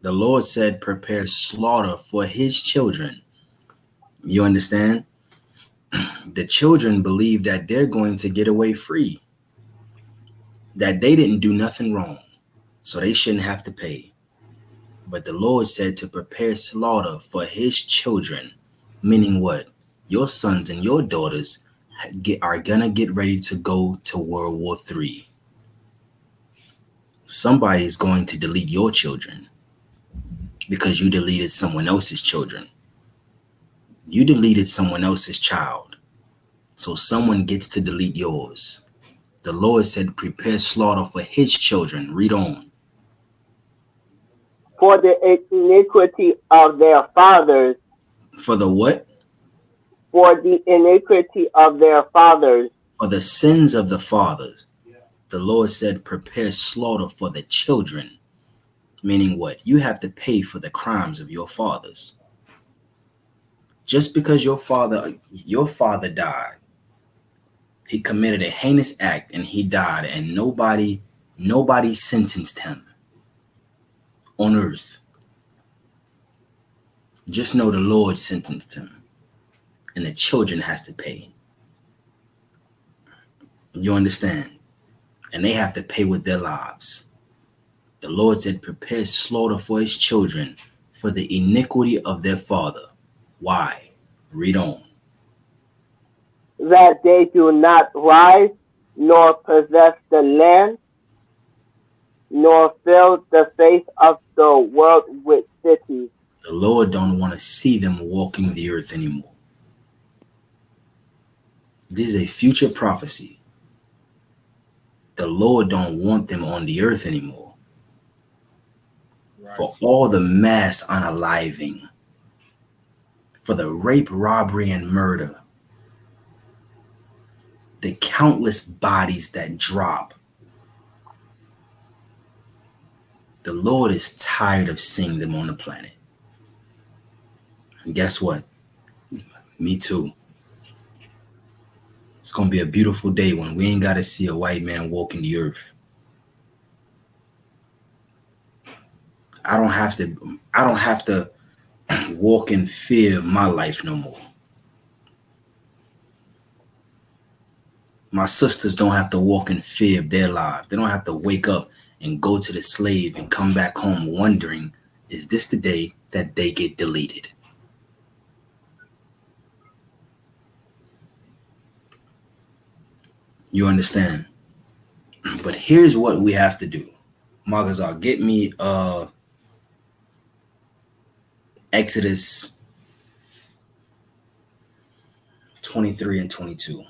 The Lord said, prepare slaughter for his children. You understand? The children believe that they're going to get away free, that they didn't do nothing wrong, so they shouldn't have to pay. But the Lord said to prepare slaughter for his children, meaning what? Your sons and your daughters are gonna get ready to go to World War III. Somebody's going to delete your children because you deleted someone else's children. You deleted someone else's child, so someone gets to delete yours. The Lord said, prepare slaughter for his children. Read on. For the iniquity of their fathers. For the what? For the iniquity of their fathers. For the sins of the fathers. The Lord said, prepare slaughter for the children. Meaning what? You have to pay for the crimes of your fathers. Just because your father died, he committed a heinous act and he died, and nobody sentenced him on earth. Just know the Lord sentenced him, and the children has to pay. You understand? And they have to pay with their lives. The Lord said, prepare slaughter for his children for the iniquity of their father. Why? Read on. That they do not rise, nor possess the land, nor fill the face of the world with cities. The Lord don't want to see them walking the earth anymore. This is a future prophecy. The Lord don't want them on the earth anymore. Right. For all the mass unaliving, for the rape, robbery, and murder, the countless bodies that drop. The Lord is tired of seeing them on the planet. And guess what? Me too. It's going to be a beautiful day when we ain't got to see a white man walking the earth. I don't have to walk in fear of my life no more. My sisters don't have to walk in fear of their lives. They don't have to wake up and go to the slave and come back home wondering, is this the day that they get deleted? You understand? But here's what we have to do. Magazar, get me Exodus 23 and 22.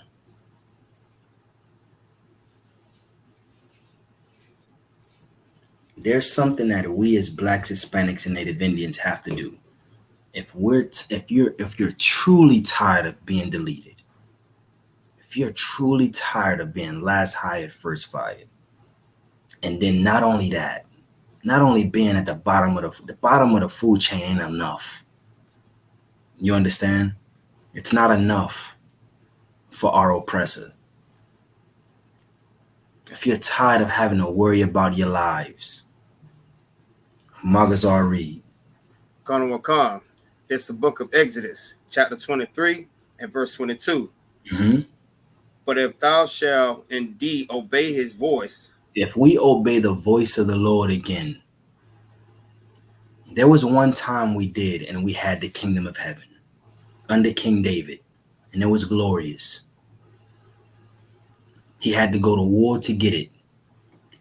There's something that we as Blacks, Hispanics, and Native Indians have to do. If you're truly tired of being deleted, if you're truly tired of being last hired, first fired, and then not only that, not only being at the bottom of the food chain ain't enough. You understand? It's not enough for our oppressor. If you're tired of having to worry about your lives, Magazar read. Wakam. It's the book of Exodus, chapter 23 and verse 22. Mm-hmm. But if thou shalt indeed obey his voice. If we obey the voice of the Lord again, there was one time we did, and we had the kingdom of heaven under King David, and it was glorious. He had to go to war to get it,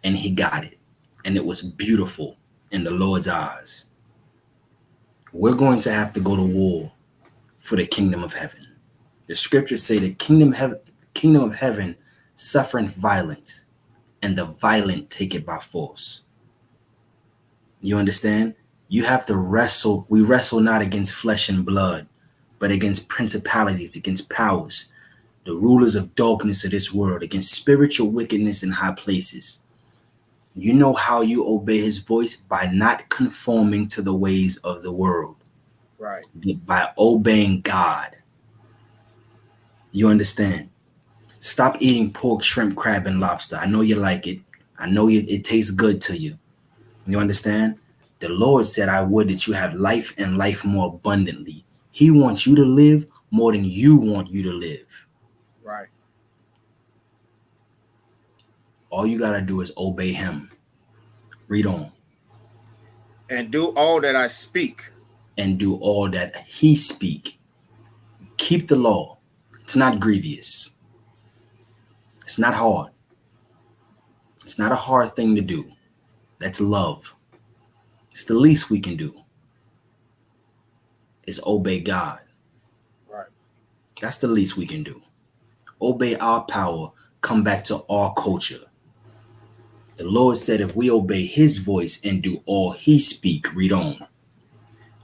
and he got it, and it was beautiful in the Lord's eyes. We're going to have to go to war for the kingdom of heaven. The scriptures say the kingdom kingdom of heaven suffering violence, and the violent take it by force. You understand? You have to wrestle. We wrestle not against flesh and blood, but against principalities, against powers, the rulers of darkness of this world, against spiritual wickedness in high places. You know how you obey his voice? By not conforming to the ways of the world. Right. By obeying God. You understand? Stop eating pork, shrimp, crab, and lobster. I know you like it. I know it tastes good to you. You understand? The Lord said, I would that you have life and life more abundantly. He wants you to live more than you want you to live. Right. All you got to do is obey him. Read on. And do all that I speak. And do all that he speak. Keep the law. It's not grievous. It's not hard. It's not a hard thing to do. That's love. It's the least we can do. Is obey God. Right. That's the least we can do. Obey our power. Come back to our culture. The Lord said if we obey his voice and do all he speak, read on.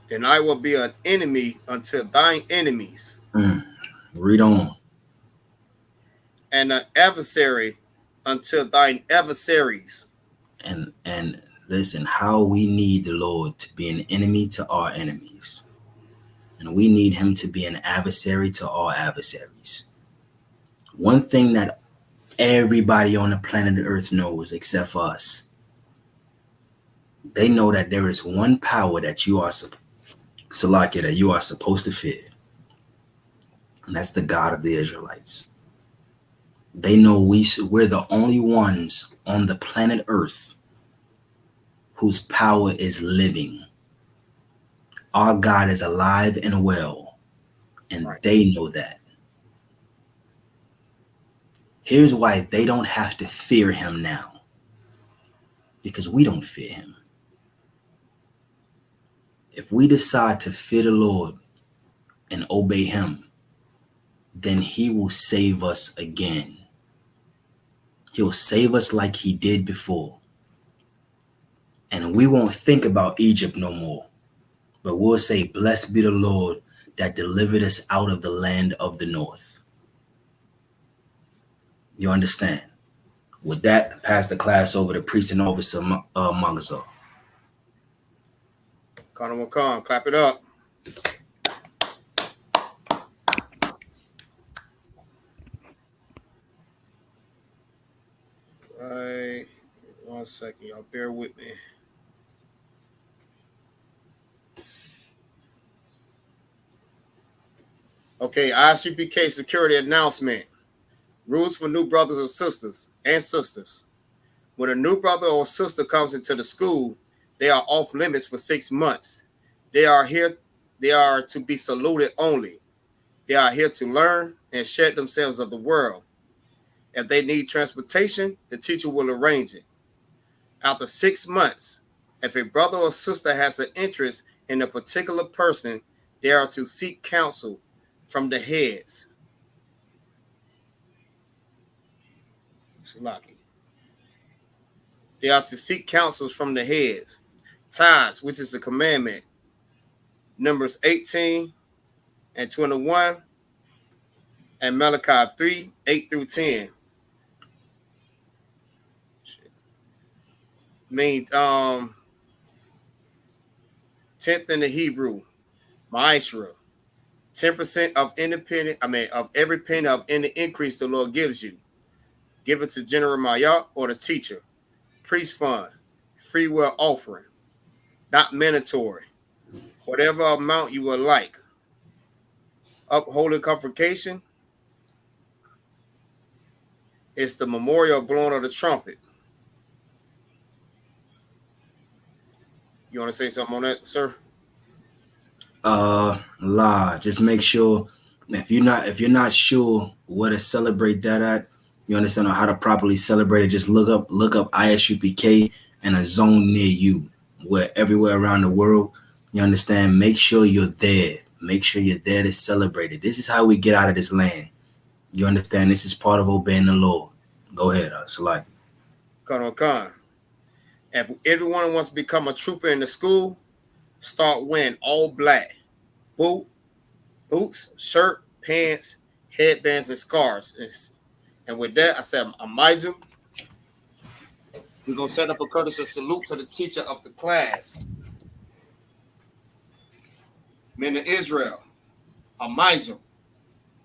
Then I will be an enemy unto thine enemies. Read on. And an adversary unto thine adversaries. And listen, how we need the Lord to be an enemy to our enemies. And we need him to be an adversary to our adversaries. One thing that everybody on the planet Earth knows except for us, they know that there is one power that you are Salakia, that you are supposed to fear. And that's the God of the Israelites. They know we're the only ones on the planet Earth whose power is living. Our God is alive and well, and they know that. Here's why they don't have to fear him now. Because we don't fear him. If we decide to fear the Lord and obey him, then he will save us again. He'll save us like he did before. And we won't think about Egypt no more. But we'll say, blessed be the Lord that delivered us out of the land of the north. You understand? With that, I pass the class over to Priest and Officer Magazo. Khan, clap it up. Right. 1 second, y'all. Bear with me. Okay, ISUPK security announcement. Rules for new brothers and sisters. When a new brother or sister comes into the school, they are off limits for 6 months. They are to be saluted only. They are here to learn and shed themselves of the world. If they need transportation, the teacher will arrange it. After 6 months, if a brother or sister has an interest in a particular person, they are to seek counsel from the heads. Shalaki. They are to seek counsels from the heads. Tithes, which is a commandment. Numbers 18 and 21. And Malachi 3, 8 through 10. Means 10th in the Hebrew, Ma'ashra. 10% of every penny of any increase the Lord gives you. Give it to General Mayat or the teacher. Priest fund, free will offering, not mandatory. Whatever amount you would like. Upholding convocation is the memorial blowing of the trumpet. You want to say something on that, sir? Just make sure if you're not sure where to celebrate that at, you understand how to properly celebrate it, just look up ISUPK and a zone near you, where everywhere around the world, you understand, make sure you're there. Make sure you're there to celebrate it. This is how we get out of this land. You understand this is part of obeying the Lord. Go ahead, Salaki. Khan. If everyone wants to become a trooper in the school, start wearing all black. Boots, shirt, pants, headbands, and scarves. And with that, I said, Amijam, we're going to set up a courtesy salute to the teacher of the class. Men of Israel, Amijam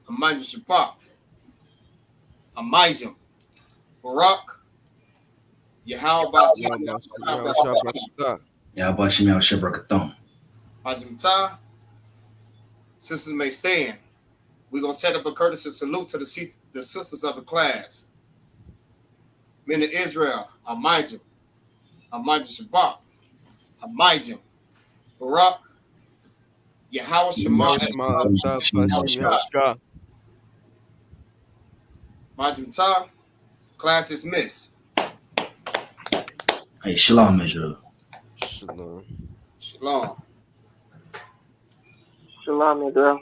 Shapap, Amijam, Barak, Yahweh Yahbashim Shabakathon. Majim Ta. Sisters may stand. We're going to set up a courtesy salute to the sisters of the class. Men of Israel, Amijam Shabbat, Amijam, Barak, Yahweh Shema, Majim Ta. Class dismissed. Hey, Shalom, Israel. Shalom. Shalom. Shalom, Israel.